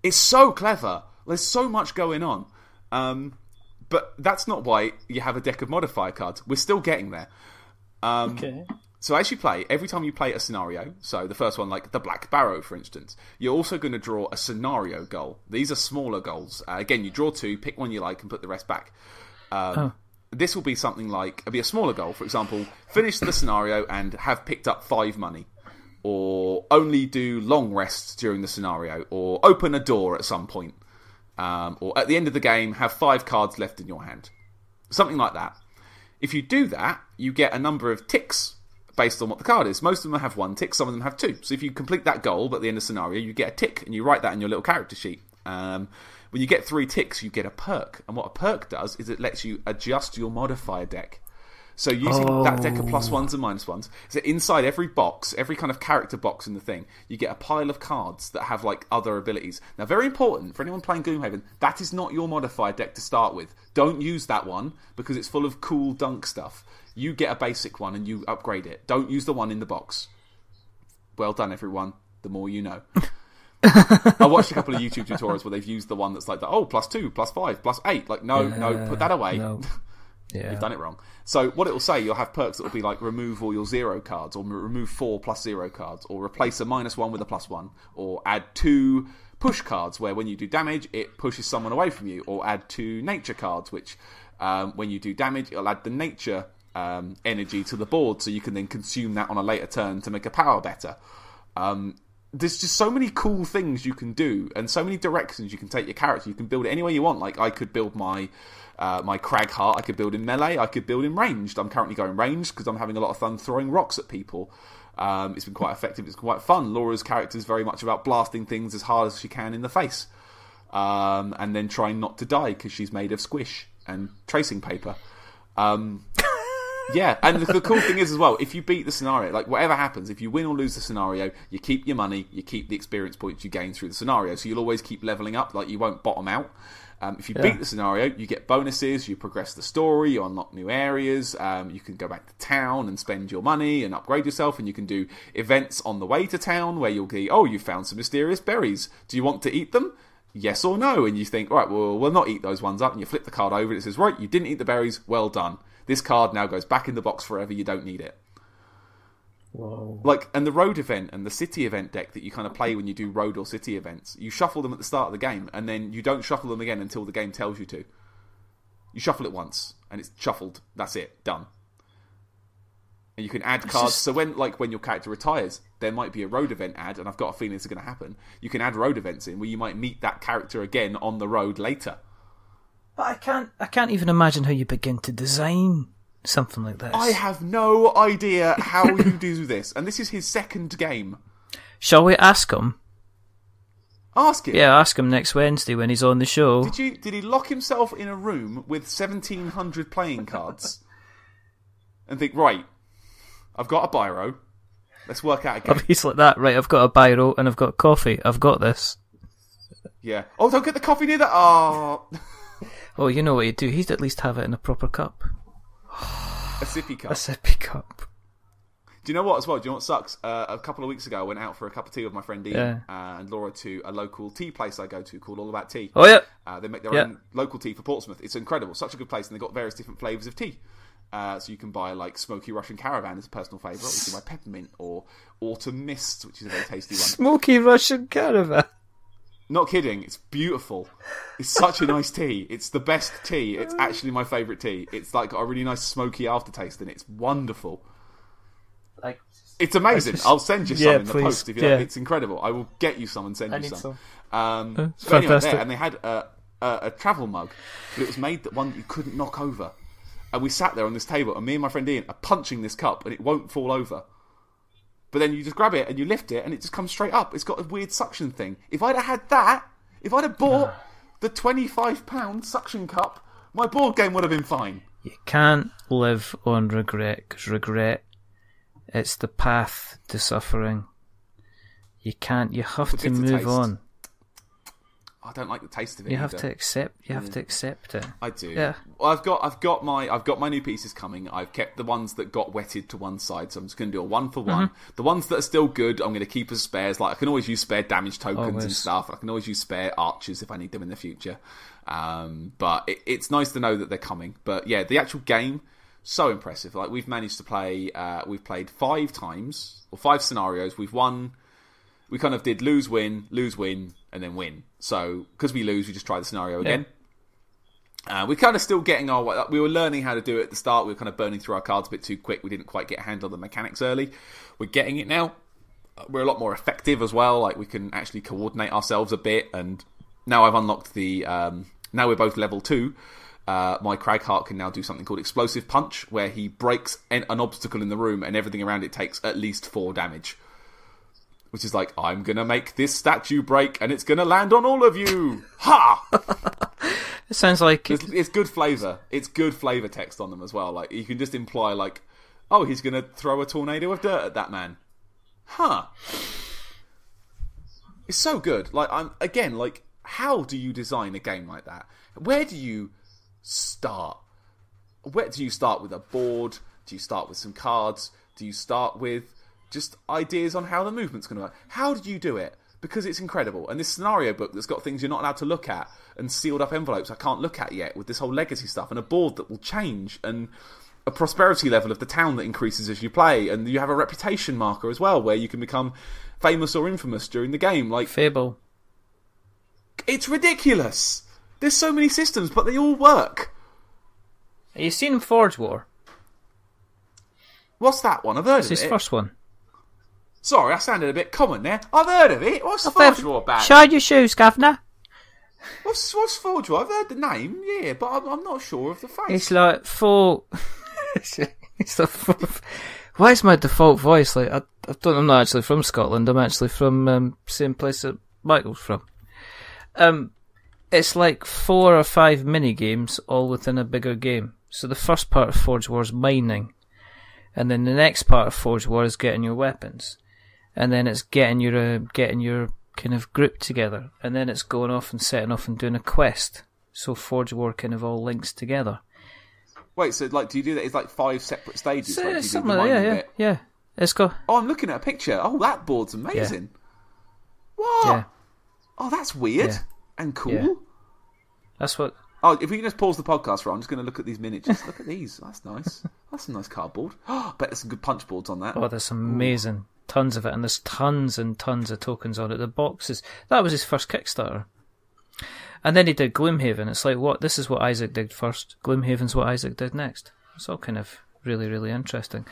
It's so clever. There's so much going on. But that's not why you have a deck of modifier cards. We're still getting there. Okay. So as you play, every time you play a scenario, so the first one, like the Black Barrow, for instance, you're also going to draw a scenario goal. These are smaller goals. Again, you draw 2, pick one you like, and put the rest back. This will be something like, it'll be a smaller goal. For example, finish the scenario and have picked up 5 money. Or only do long rests during the scenario. Or open a door at some point. Or at the end of the game, have 5 cards left in your hand. Something like that. If you do that, you get a number of ticks based on what the card is. Most of them have 1 tick, some of them have 2. So if you complete that goal, but at the end of the scenario, you get a tick, and you write that in your little character sheet. When you get 3 ticks, you get a perk. And what a perk does is it lets you adjust your modifier deck. So using that deck of +1s and -1s, so inside every box, every kind of character box in the thing, you get a pile of cards that have like other abilities. Now, very important for anyone playing Gloomhaven, that is not your modifier deck to start with. Don't use that one because it's full of cool dunk stuff. You get a basic one and you upgrade it. Don't use the one in the box. Well done, everyone. The more you know. I watched a couple of YouTube tutorials where they've used the one that's like, +2, +5, +8. Like, no, put that away. No. Yeah. You've done it wrong. So what it will say, you'll have perks that will be like remove all your 0 cards, or remove 4 +0 cards, or replace a -1 with a +1, or add 2 push cards where when you do damage it pushes someone away from you, or add 2 nature cards which when you do damage it'll add the nature energy to the board, so you can then consume that on a later turn to make a power better. There's just so many cool things you can do, and so many directions you can take your character. You can build it any way you want. Like, I could build my Crag Heart, I could build in melee, I could build in ranged. I'm currently going ranged because I'm having a lot of fun throwing rocks at people. It's been quite effective, it's quite fun. Laura's character is very much about blasting things as hard as she can in the face. And then trying not to die because she's made of squish and tracing paper. Yeah, and the cool thing is as well, if you beat the scenario, like whatever happens, if you win or lose the scenario, you keep your money, you keep the experience points you gain through the scenario, so you'll always keep leveling up, like you won't bottom out. If you beat the scenario, you get bonuses, you progress the story, you unlock new areas, you can go back to town and spend your money and upgrade yourself, and you can do events on the way to town where you'll be, you found some mysterious berries, do you want to eat them? Yes or no? And you think, right, well, we'll not eat those ones up, and you flip the card over and it says, right, you didn't eat the berries, well done. This card now goes back in the box forever, you don't need it. Whoa. Like, and the road event and the city event deck that you kind of play when you do road or city events, you shuffle them at the start of the game, and then you don't shuffle them again until the game tells you to. You shuffle it once, and it's shuffled, that's it, done. And you can add cards, so when your character retires, there might be a road event ad, and I've got a feeling it's going to happen. You can add road events in where you might meet that character again on the road later. But I can't even imagine how you begin to design Something like this. I have no idea how you do this. And this is his second game. Shall we ask him? Ask him. Yeah, ask him next Wednesday when he's on the show. Did he lock himself in a room with 1,700 playing cards and think, right, I've got a biro, let's work out a game. He's like that, right, I've got a biro and I've got coffee, I've got this. Yeah. Oh, don't get the coffee near that. Oh. Oh, you know what he'd do? He'd at least have it in a proper cup. A sippy cup. A sippy cup. Do you know what as well? Do you know what sucks? A couple of weeks ago, I went out for a cup of tea with my friend Ian and Laura to a local tea place I go to called All About Tea. Oh, yeah. They make their own local tea for Portsmouth. It's incredible. Such a good place. And they've got various different flavours of tea. So you can buy like Smoky Russian Caravan as a personal favourite. Or you can buy Peppermint or Autumn Mist, which is a very tasty one. Smoky Russian Caravan. Not kidding. It's beautiful. It's such a nice tea. It's the best tea. It's actually my favourite tea. It's like got a really nice smoky aftertaste and it's wonderful. It's amazing. I'll send you some in the post if you like. It's incredible. I will get you some and send you some. But anyway, and they had a travel mug, but it was made that one that you couldn't knock over. And we sat there on this table, and me and my friend Ian are punching this cup, and it won't fall over. But then you just grab it and you lift it, and it just comes straight up. It's got a weird suction thing. If I'd have had that, if I'd have bought the £25 suction cup, my board game would have been fine. You can't live on regret, because regret, it's the path to suffering. You can't. You have to move on. I don't like the taste of it. You have to accept. You have to accept it. I do. Yeah. Well, I've got my new pieces coming. I've kept the ones that got wetted to one side, so I'm just going to do a one for one. The ones that are still good, I'm going to keep as spares. Like I can always use spare damage tokens and stuff. I can always use spare archers if I need them in the future. But it's nice to know that they're coming. But yeah, the actual game. So impressive. Like we've managed to play. We've played 5 times or 5 scenarios. We've won. We kind of did lose, win, and then win. So because we lose, we just try the scenario again. We're kind of still getting our way. We were learning how to do it at the start. We were kind of burning through our cards a bit too quick. We didn't quite get a handle on the mechanics early. We're getting it now. We're a lot more effective as well. Like we can actually coordinate ourselves a bit. And now I've unlocked the. Now we're both level 2. My Cragheart can now do something called Explosive Punch, where he breaks an obstacle in the room and everything around it takes at least 4 damage. Which is like, I'm going to make this statue break and it's going to land on all of you. Ha! It sounds like... It's good flavour. It's good flavour text on them as well. Like you can just imply like, oh, he's going to throw a tornado of dirt at that man. Huh. It's so good. Like, again, like, how do you design a game like that? Where do you start? Where do you start with a board? Do you start with some cards? Do you start with just ideas on how the movement's going to work? How did you do it? Because it's incredible. And this scenario book that's got things you're not allowed to look at and sealed up envelopes I can't look at yet with this whole legacy stuff and a board that will change and a prosperity level of the town that increases as you play, and you have a reputation marker as well where you can become famous or infamous during the game. Like Fable. It's ridiculous. There's so many systems, but they all work. Have you seen Forge War? What's that one? I've heard of it. It's his first one. Sorry, I sounded a bit common there. I've heard of it. What's Forge War about? Shine your shoes, Governor. What's Forge War? I've heard the name, yeah, but I'm not sure of the face. It's like full... it's the Why is my default voice like... I'm not actually from Scotland. I'm actually from same place that Michael's from. It's like 4 or 5 mini games all within a bigger game. So the first part of Forge War is mining, and then the next part of Forge War is getting your weapons, and then it's getting your kind of group together, and then it's going off and setting off and doing a quest. So Forge War kind of all links together. Wait, so like, do you do that? It's like 5 separate stages. So, like, something like that, yeah. It's got. Oh, I'm looking at a picture. Oh, that board's amazing. Yeah. What? Yeah. Oh, that's weird and cool. Yeah. That's what. Oh, if we can just pause the podcast, I'm just going to look at these miniatures. Look at these. That's nice. That's some nice cardboard. Oh, I bet there's some good punch boards on that. Oh, there's amazing. Ooh. Tons of it, and there's tons and tons of tokens on it. The boxes. That was his first Kickstarter. And then he did Gloomhaven. It's like, what? This is what Isaac did first. Gloomhaven's what Isaac did next. It's all kind of really, really interesting.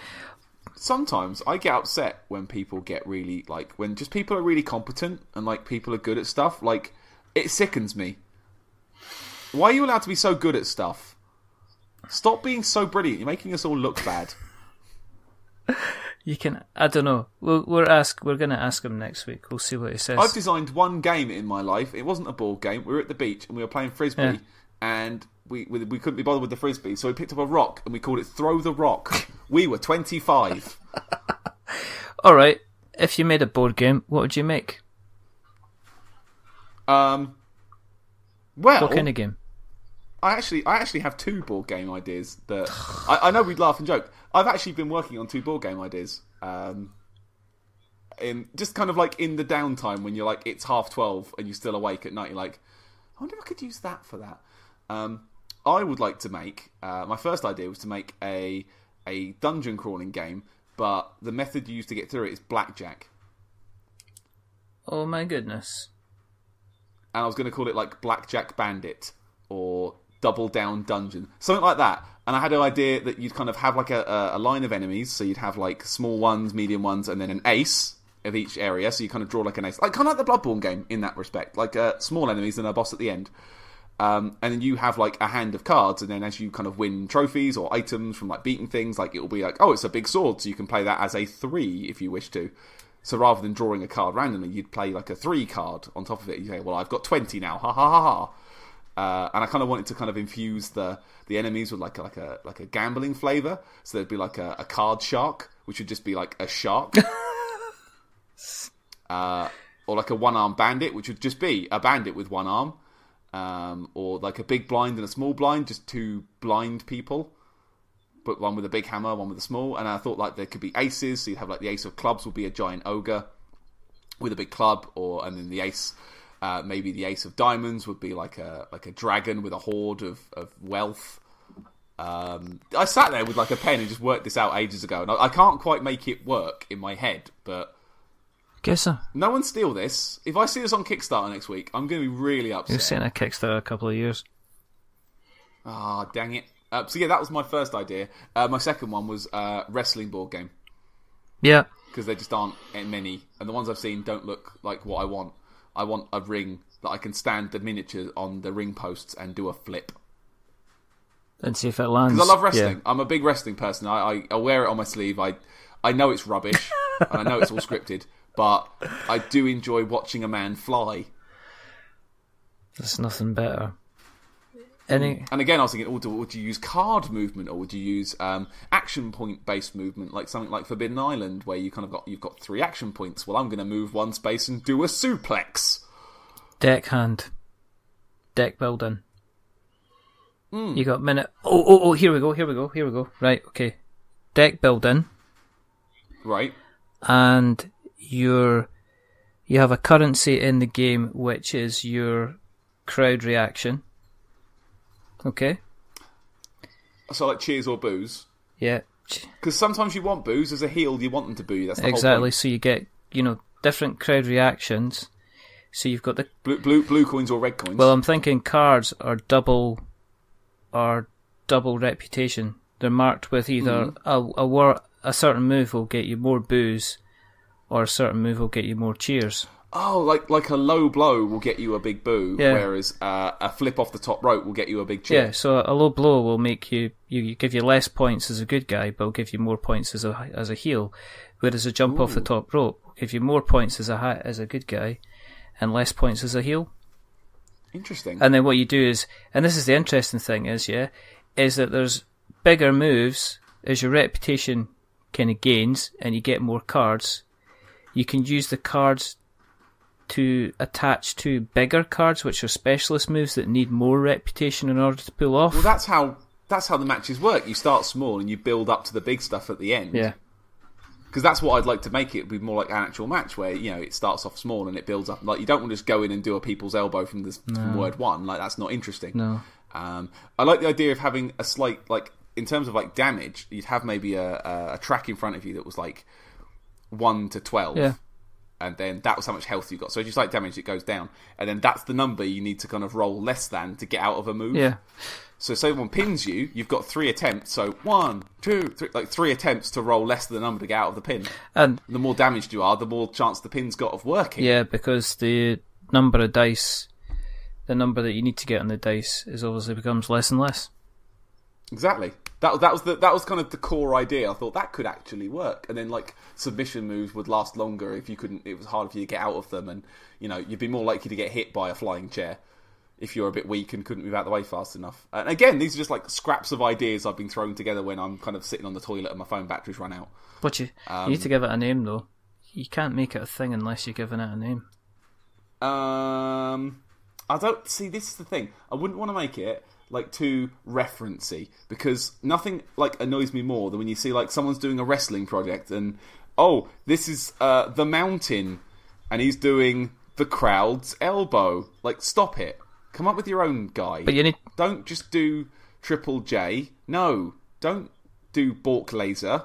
Sometimes I get upset when people get really, like, when just people are really competent and, like, people are good at stuff. Like, it sickens me. Why are you allowed to be so good at stuff? Stop being so brilliant. You're making us all look bad. You can. I don't know. We're going to ask him next week. We'll see what he says. I've designed one game in my life. It wasn't a board game. We were at the beach and we were playing frisbee, and we couldn't be bothered with the frisbee, so we picked up a rock and we called it Throw the Rock. We were 25. All right. If you made a board game, what would you make? Well, what kind of game? I actually have 2 board game ideas that I know we'd laugh and joke. I've actually been working on 2 board game ideas. In just kind of like in the downtime when you're like it's 12:30 and you're still awake at night. You're like, I wonder if I could use that for that. I would like to make my first idea was to make a dungeon crawling game, but the method you use to get through it is blackjack. Oh my goodness! And I was going to call it like Blackjack Bandit or Double Down Dungeon, something like that. And I had an idea that you'd kind of have like a line of enemies, so you'd have like small ones, medium ones, and then an ace of each area. So you kind of draw like an ace, like kind of like the Bloodborne game in that respect, like small enemies and a boss at the end. And then you have like a hand of cards, and then as you kind of win trophies or items from like beating things, like it'll be like, oh, it's a big sword, so you can play that as a 3 if you wish to. So rather than drawing a card randomly, you'd play like a 3 card on top of it. You say, well, I've got 20 now, ha ha ha ha. And I kind of wanted to kind of infuse the enemies with like a gambling flavour. So there'd be like a card shark, which would just be like a shark. Or like a one-armed bandit, which would just be a bandit with one arm. Or like a big blind and a small blind, just 2 blind people. But one with a big hammer, one with a small. And I thought like there could be aces, so you'd have like the ace of clubs would be a giant ogre with a big club, and then the ace... maybe the ace of diamonds would be like a dragon with a hoard of wealth. I sat there with like a pen and just worked this out ages ago, and I can't quite make it work in my head. But guess so. No one steal this. If I see this on Kickstarter next week, I'm going to be really upset. You've seen a Kickstarter a couple of years. Ah, dang it. So yeah, that was my first idea. My second one was wrestling board game. Yeah, because there just aren't many, and the ones I've seen don't look like what I want. I want a ring that I can stand the miniatures on the ring posts and do a flip. And see if it lands. Because I love wrestling. Yeah. I'm a big wrestling person. I wear it on my sleeve. I know it's rubbish. And I know it's all scripted. But I do enjoy watching a man fly. There's nothing better. And again, I was thinking, would you use card movement or would you use action point based movement, like something like Forbidden Island, where you've got 3 action points? Well, I'm going to move one space and do a suplex. Deckhand, deck building. You got a minute. Oh! Here we go. Right, okay. Deck building. Right. And you have a currency in the game, which is your crowd reaction. Okay. So like cheers or boos? Yeah. Because sometimes you want boos. As a heel, you want them to boo you. That's the whole exactly. point. So you get, different crowd reactions. So you've got the... Blue coins or red coins? Well, I'm thinking cards are double reputation. They're marked with either a certain move will get you more boos, or a certain move will get you more cheers. Oh, like a low blow will get you a big boo, whereas a flip off the top rope will get you a big cheer. Yeah, so a low blow will make you give you less points as a good guy, but will give you more points as a heel. Whereas a jump off the top rope will give you more points as a good guy, and less points as a heel. Interesting. And then what you do is, and this is the interesting thing is that there's bigger moves as your reputation kind of gains, and you get more cards. You can use the cards to attach to bigger cards, which are specialist moves that need more reputation in order to pull off. Well, that's how the matches work. You start small and you build up to the big stuff at the end. Yeah. Because that's what I'd like to make it be more like an actual match where it starts off small and it builds up. Like you don't want to just go in and do a people's elbow from word 1. Like that's not interesting. No. I like the idea of having a slight in terms of damage. You'd have maybe a track in front of you that was 1 to 12. Yeah. And then that was how much health you got. So just like damage, it goes down. And then that's the number you need to kind of roll less than to get out of a move. Yeah. So say someone pins you, you've got 3 attempts. So 1, 2, 3, 3 attempts to roll less than the number to get out of the pin. And the more damaged you are, the more chance the pin's got of working. Yeah, because the number of dice, the number that you need to get on the dice, is obviously becomes less and less. Exactly. That was kind of the core idea. I thought that could actually work, and then like submission moves would last longer if you couldn't. It was harder for you to get out of them, and you'd be more likely to get hit by a flying chair if you're a bit weak and couldn't move out of the way fast enough. And again, these are just like scraps of ideas I've been throwing together when I'm kind of sitting on the toilet and my phone battery's run out. But you need to give it a name though. You can't make it a thing unless you're giving it a name. I don't see. This is the thing. I wouldn't want to make it like too referencey, because nothing like annoys me more than when you see like someone's doing a wrestling project and this is the Mountain and he's doing the Crowd's Elbow. Like, stop it. Come up with your own guy. But don't just do Triple J. No, don't do Bork Laser.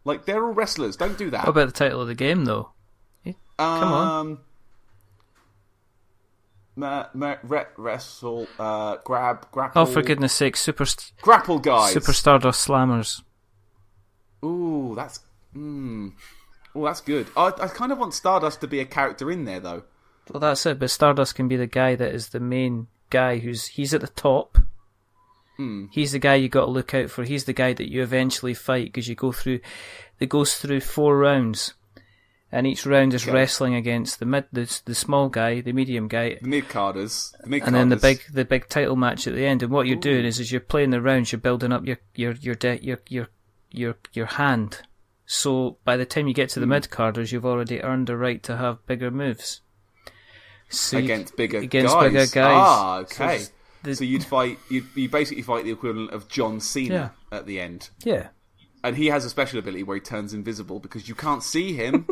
Like, they're all wrestlers. Don't do that. What about the title of the game though? Come on. Wrestle, grapple. Oh, for goodness sake, Grapple Guys. Super Stardust Slammers. Ooh, that's good. I kind of want Stardust to be a character in there, though. Well, that's it, but Stardust can be the guy that is the main guy he's at the top. He's the guy you got to look out for. He's the guy that you eventually fight, because it goes through 4 rounds. And each round is wrestling against the small guy, the medium guy, the mid-carders, and then the big title match at the end. And what you're doing is you're playing the rounds, you're building up your hand. So by the time you get to the mid-carders, you've already earned the right to have bigger moves. So against bigger guys. Ah, okay. So you basically fight the equivalent of John Cena at the end. Yeah. And he has a special ability where he turns invisible because you can't see him.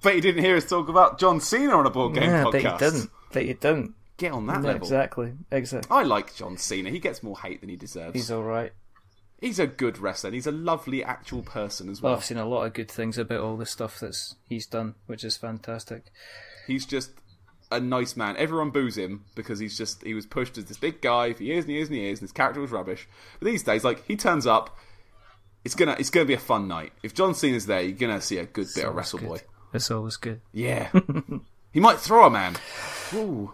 But you didn't hear us talk about John Cena on a board game podcast. Bet you didn't. Get on that level. Exactly. I like John Cena. He gets more hate than he deserves. He's alright. He's a good wrestler, and he's a lovely actual person as well. I've seen a lot of good things about all the stuff he's done, which is fantastic. He's just a nice man. Everyone boos him because he was pushed as this big guy for years and years and years, and his character was rubbish. But these days, like, he turns up, it's gonna be a fun night. If John Cena's there, you're gonna see a good bit of Wrestle Boy. It's always good. Yeah. He might throw a man. Ooh.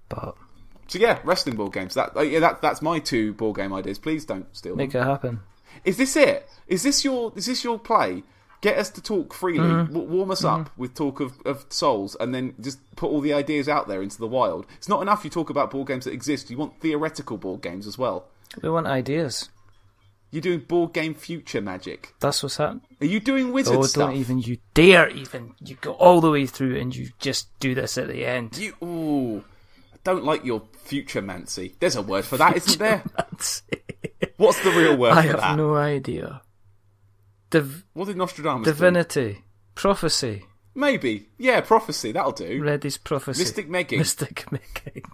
But so yeah, wrestling board games. That's my 2 board game ideas. Please don't steal them. Make it happen. Is this it? Is this your play? Get us to talk freely, warm us up with talk of Souls, and then just put all the ideas out there into the wild. It's not enough you talk about board games that exist. You want theoretical board games as well. We want ideas. You're doing board game future magic. That's what's happening. Are you doing wizard stuff? Don't even you dare even. You go all the way through and you just do this at the end. I don't like your future mancy. There's a word for that, isn't there? What's the real word for that? I have no idea. What did Nostradamus Divinity. do? Prophecy. Maybe. Yeah, prophecy. That'll do. Reddy's prophecy. Mystic Megging. Mystic Megging.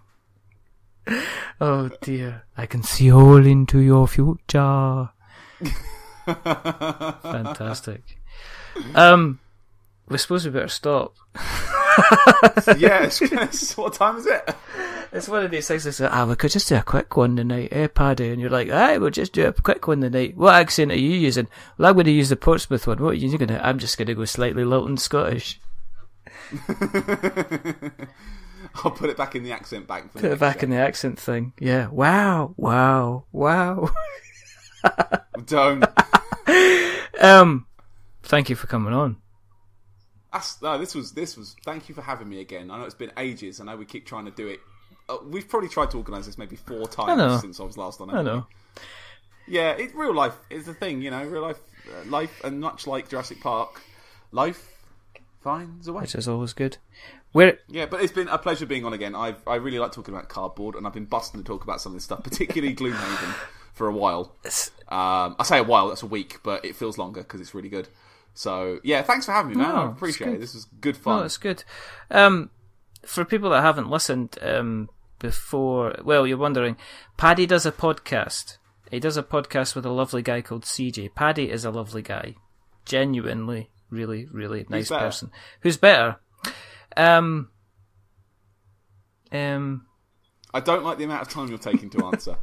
Oh dear. I can see all into your future. Fantastic. We suppose we better stop. Yeah, what time is it? It's one of these things that say, we could just do a quick one tonight, Paddy? And you're like, we'll just do a quick one tonight. What accent are you using? Well, I'm going to use the Portsmouth one. What are you going to? I'm just going to go slightly Lilton Scottish. I'll put it back in the accent bank. Put it back in the accent thing. Yeah. Wow. Don't. Thank you for coming on. This was. Thank you for having me again. I know it's been ages. I know we keep trying to do it. We've probably tried to organise this maybe 4 times since I was last on. I know. Yeah, real life is the thing, real life, and much like Jurassic Park, life finds a way. Which is always good. Yeah, but it's been a pleasure being on again. I really like talking about cardboard, and I've been busting to talk about some of this stuff, particularly Gloomhaven, for a while. I say a while, that's a week, but it feels longer because it's really good. So, yeah, thanks for having me, man. I appreciate it. This was good fun. No, it's good. For people that haven't listened before, well, you're wondering, Paddy does a podcast. He does a podcast with a lovely guy called CJ. Paddy is a lovely guy. Genuinely, really, really nice person. Who's better? I don't like the amount of time you're taking to answer.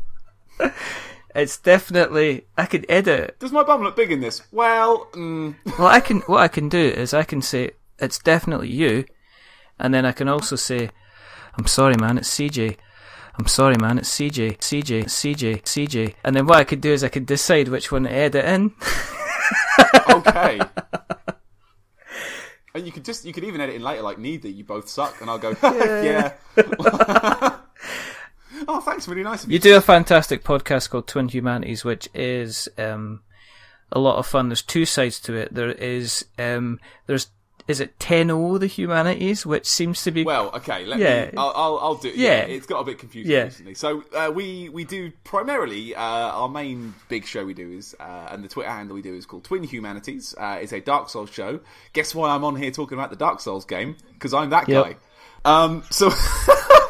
It's definitely. I can edit it. Does my bum look big in this? Well, What I can do is I can say it's definitely you, and then I can also say, I'm sorry, man, it's CJ. I'm sorry, man, it's CJ. And then what I could do is I could decide which one to edit in. Okay. And you could even edit in later, like, neither, you both suck, and I'll go, yeah. Oh, thanks, really nice of you. You do a fantastic podcast called Twin Humanities, which is a lot of fun. There's two sides to it. There is is it 10-0 the Humanities, which seems to be... Well, okay, I'll do it. Yeah, it's got a bit confusing recently. So we do primarily, our main big show we do is, and the Twitter handle we do is called Twin Humanities. It's a Dark Souls show. Guess why I'm on here talking about the Dark Souls game? Because I'm that guy. So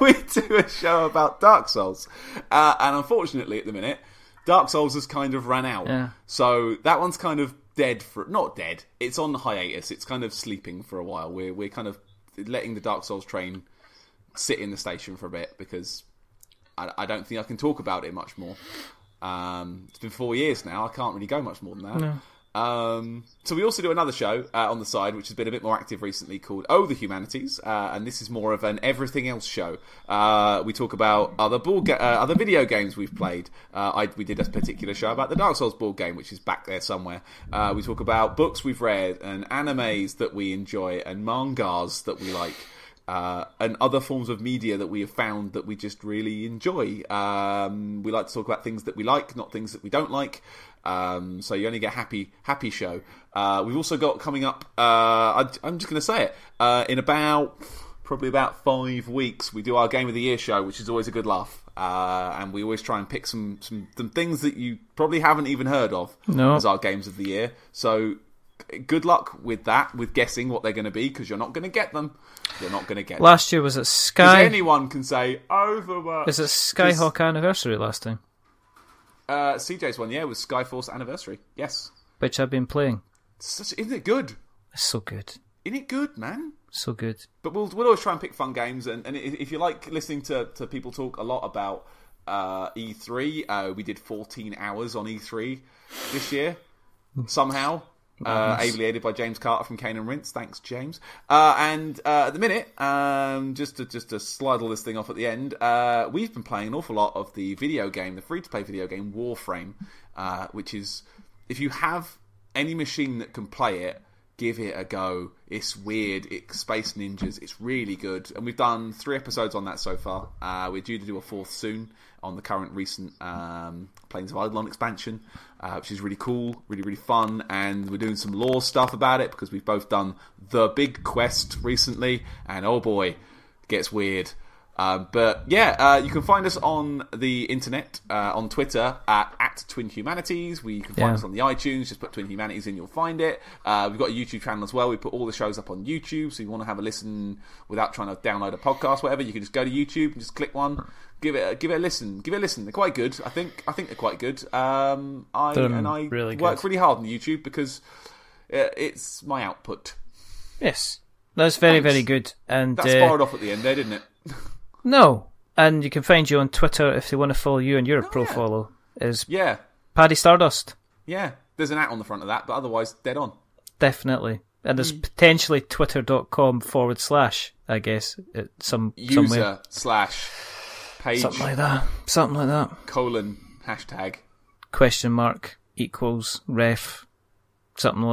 we do a show about Dark Souls. And unfortunately, at the minute, Dark Souls has kind of ran out. Yeah. So that one's kind of not dead. It's on hiatus. It's kind of sleeping for a while. We're kind of letting the Dark Souls train sit in the station for a bit because I don't think I can talk about it much more. It's been 4 years now. I can't really go much more than that. No. So we also do another show on the side, which has been a bit more active recently, called Oh, the Humanities, and this is more of an everything else show. We talk about other video games we've played. We did a particular show about the Dark Souls board game, which is back there somewhere. We talk about books we've read, and animes that we enjoy, and mangas that we like. And other forms of media that we have found that we just really enjoy. We like to talk about things that we like, not things that we don't like. So you only get happy show. We've also got coming up, I'm just going to say it, in probably about 5 weeks, we do our Game of the Year show, which is always a good laugh. And we always try and pick some things that you probably haven't even heard of as our Games of the Year. So good luck with that, with guessing what they're going to be, because you're not going to get them. You're not going to get them. Last year was at Sky... Because anyone can say, Overwatch... Was it Skyhawk Anniversary last time? CJ's one, was Skyforce Anniversary. Yes. Which I've been playing. Isn't it good? It's so good. Isn't it good, man? So good. But we'll always try and pick fun games, and if you like listening to people talk a lot about E3, we did 14 hours on E3 this year, somehow. Ably aided by James Carter from Cane and Rinse. Thanks, James. And at the minute, just to slide all this thing off at the end, we've been playing an awful lot of the free-to-play video game Warframe, which is, if you have any machine that can play it, give it a go. It's weird. It's Space Ninjas. It's really good. And we've done 3 episodes on that so far. We're due to do a 4th soon on the current recent Plains of Eidolon expansion, which is really cool, really, really fun. And we're doing some lore stuff about it because we've both done the big quest recently. And oh boy, it gets weird. But you can find us on the internet, on Twitter, at Twin Humanities. You can find us on the iTunes. Just put Twin Humanities in, you'll find it. We've got a YouTube channel as well. We put all the shows up on YouTube, so you want to have a listen without trying to download a podcast, whatever. You can just go to YouTube and just click one. Give it a listen. They're quite good. I think they're quite good. I really work really hard on YouTube because it's my output. Yes, that's very, very good. And that sparred off at the end there, didn't it? No, and you can find you on Twitter if they want to follow you, and your follow is Paddy Stardust. Yeah, there's an @ on the front of that, but otherwise dead on. Definitely. And there's potentially twitter.com / I guess, somewhere. User / page. Something like that. ! ! ref. Something like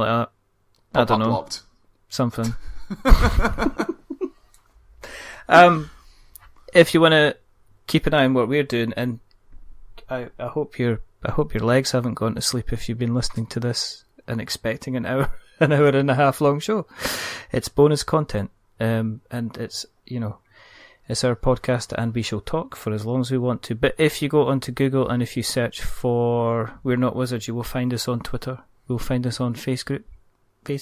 that. I don't know. Blocked. Something. If you want to keep an eye on what we're doing, and I hope your legs haven't gone to sleep if you've been listening to this and expecting an hour and a half long show. It's bonus content, and it's it's our podcast, and we shall talk for as long as we want to. But if you go onto Google and if you search for We're Not Wizards, you will find us on Twitter. You'll find us on Facebook. You'll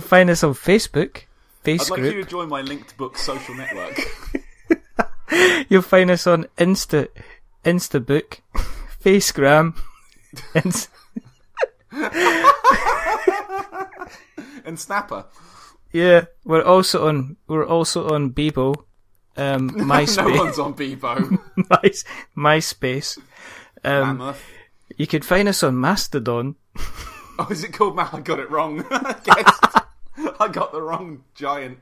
find us on Facebook. I'd like you to join my linked book social network. You'll find us on Instabook, Facegram, and Snapper. Yeah, we're also on Bebo, MySpace. No one's on Bebo. MySpace. Mammoth. You can find us on Mastodon. Oh, is it called I got it wrong. I guess. I got the wrong giant.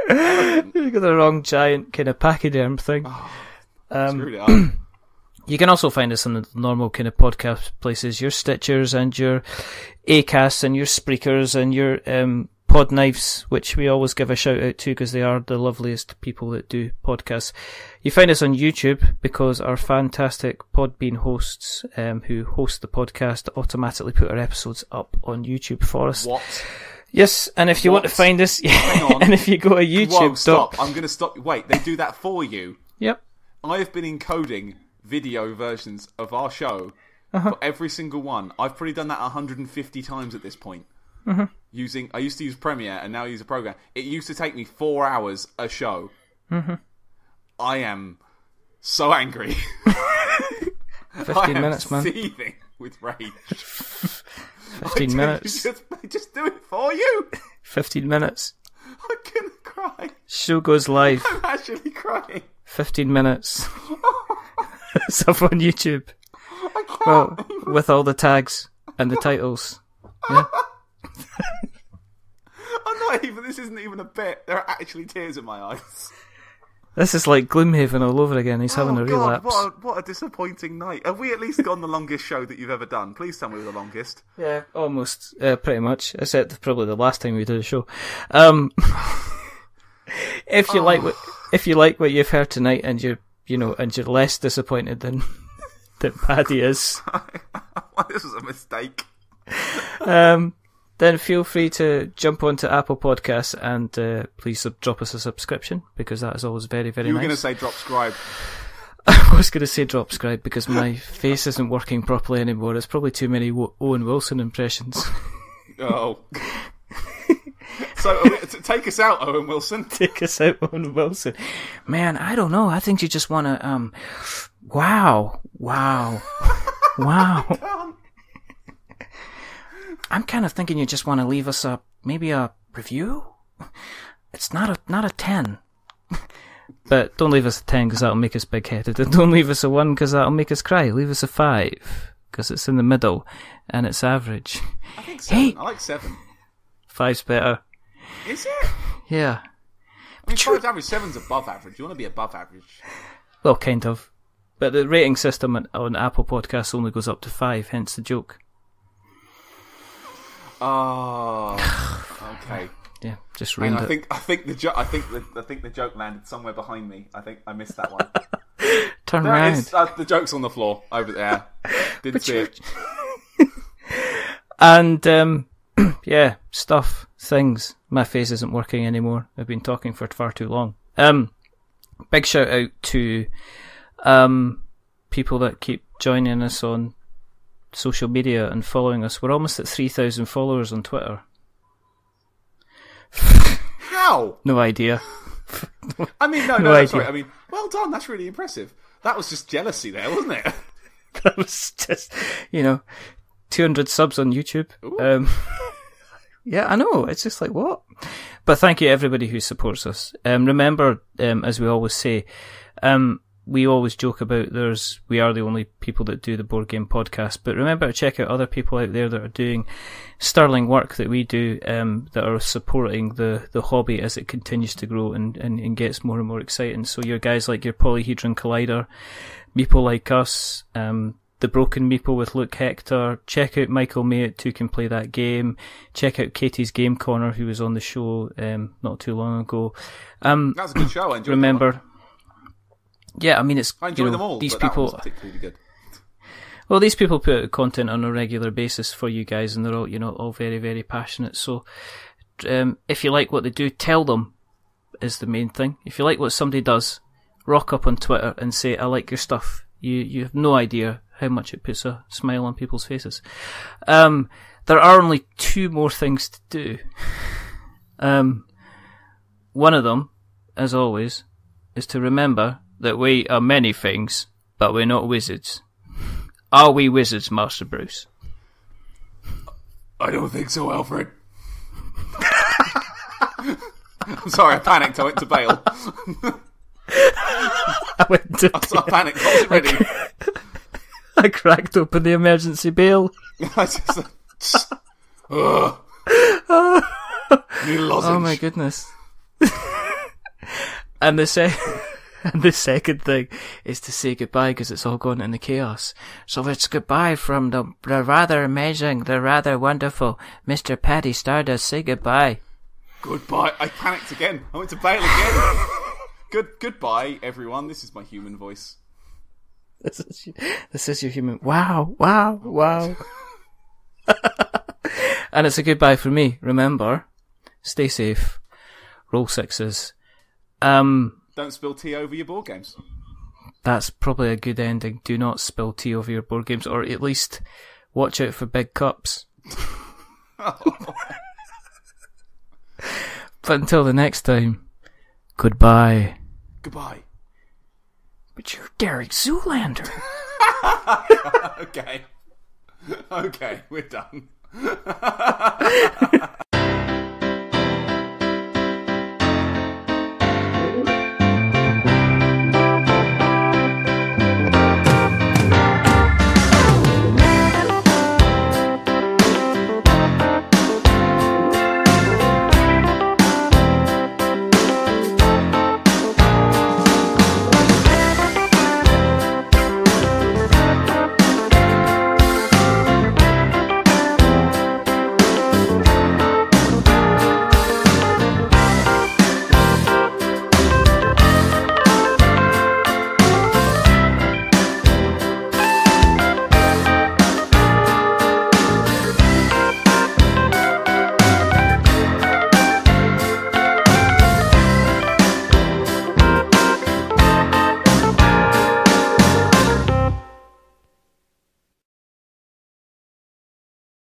You got the wrong giant kind of pachyderm thing. Screwed it up. You can also find us on the normal kind of podcast places, your Stitchers and your Acasts and your Spreakers and your Pod Knives, which we always give a shout out to because they are the loveliest people that do podcasts. You find us on YouTube because our fantastic Podbean hosts, who host the podcast, automatically put our episodes up on YouTube for us. What? Yes, and if you want to find us, Hang on. and if you go to YouTube, Whoa, stop! I'm going to stop. Wait, they do that for you. Yep. I have been encoding video versions of our show for every single one. I've probably done that 150 times at this point. I used to use Premiere and now I use a program. It used to take me 4 hours a show. I am so angry. 15 minutes, man. Seething with rage. 15 minutes. Just do it for you. 15 minutes. I'm gonna cry. Show goes live. I'm actually crying. 15 minutes. It's up on YouTube. I can't. Well, with all the tags and the titles. Yeah. This isn't even a bit. There are actually tears in my eyes. This is like Gloomhaven all over again. He's having a relapse. What a disappointing night. Have we at least gone the longest show that you've ever done? Please tell me we're the longest. Yeah, almost. Pretty much. Except probably the last time we did a show. If you like what you've heard tonight, and you're less disappointed than Paddy is, this was a mistake. Then feel free to jump onto Apple Podcasts and please drop us a subscription, because that is always very, very nice. You were going to say drop scribe. I was going to say drop scribe because my face isn't working properly anymore. It's probably too many Owen Wilson impressions. Oh. So, take us out, Owen Wilson. Take us out, Owen Wilson. Man, I don't know. I think you just want to, wow. I'm kind of thinking you just want to leave us maybe a review. It's not a 10. But don't leave us a 10 because that'll make us big-headed. And don't leave us a 1 because that'll make us cry. Leave us a 5 because it's in the middle and it's average. I think 7. Hey, I like 7. 5's better. Is it? Yeah. I mean, 5's average, 7's above average. You want to be above average. Well, kind of. But the rating system on Apple Podcasts only goes up to 5, hence the joke. Oh, okay. Yeah, just ruined it. I think the joke landed somewhere behind me. I think I missed that one. Turn around. The joke's on the floor over there. Didn't see it. And yeah, things. My face isn't working anymore. I've been talking for far too long. Big shout out to people that keep joining us on social media and following us. We're almost at 3,000 followers on Twitter. How? No idea. I mean, no, idea. sorry. I mean, well done. That's really impressive. That was just jealousy there, wasn't it? That was just, 200 subs on YouTube. Yeah, I know. It's just like, what? But thank you everybody who supports us. Remember, as we always say, we always joke about we are the only people that do the board game podcast, but remember to check out other people out there that are doing sterling work that we do, that are supporting the hobby as it continues to grow and gets more and more exciting. So your guys like your Polyhedron Collider, Meeple Like Us, the Broken Meeple with Luke Hector. Check out Michael Mayett, Two Can Play That Game. Check out Katie's Game Corner, who was on the show not too long ago. That's a good show. I enjoyed remember. Yeah, I mean, I enjoy them all. These but people, that was particularly good. Well, these people put out content on a regular basis for you guys, and they're all, all very, very passionate. So, if you like what they do, tell them is the main thing. If you like what somebody does, rock up on Twitter and say, "I like your stuff." You have no idea how much it puts a smile on people's faces. There are only 2 more things to do. One of them, as always, is to remember that we are many things, but we're not wizards. Are we wizards, Master Bruce? I don't think so, Alfred. I'm sorry, I panicked. I went to bail. I panicked. I wasn't ready. I cracked open the emergency bail. Need a lozenge. Oh my goodness. And the second thing is to say goodbye because it's all gone into chaos. So it's goodbye from the rather amazing, the rather wonderful Mr. Paddy Stardust. Say goodbye. Goodbye. I panicked again. I went to bail again. Goodbye, everyone. This is my human voice. This is your human. Wow. And it's a goodbye for me. Remember, stay safe. Roll sixes. Don't spill tea over your board games. That's probably a good ending. Do not spill tea over your board games, or at least watch out for big cups. But until the next time, goodbye. Goodbye. But you're Derek Zoolander. Okay, we're done.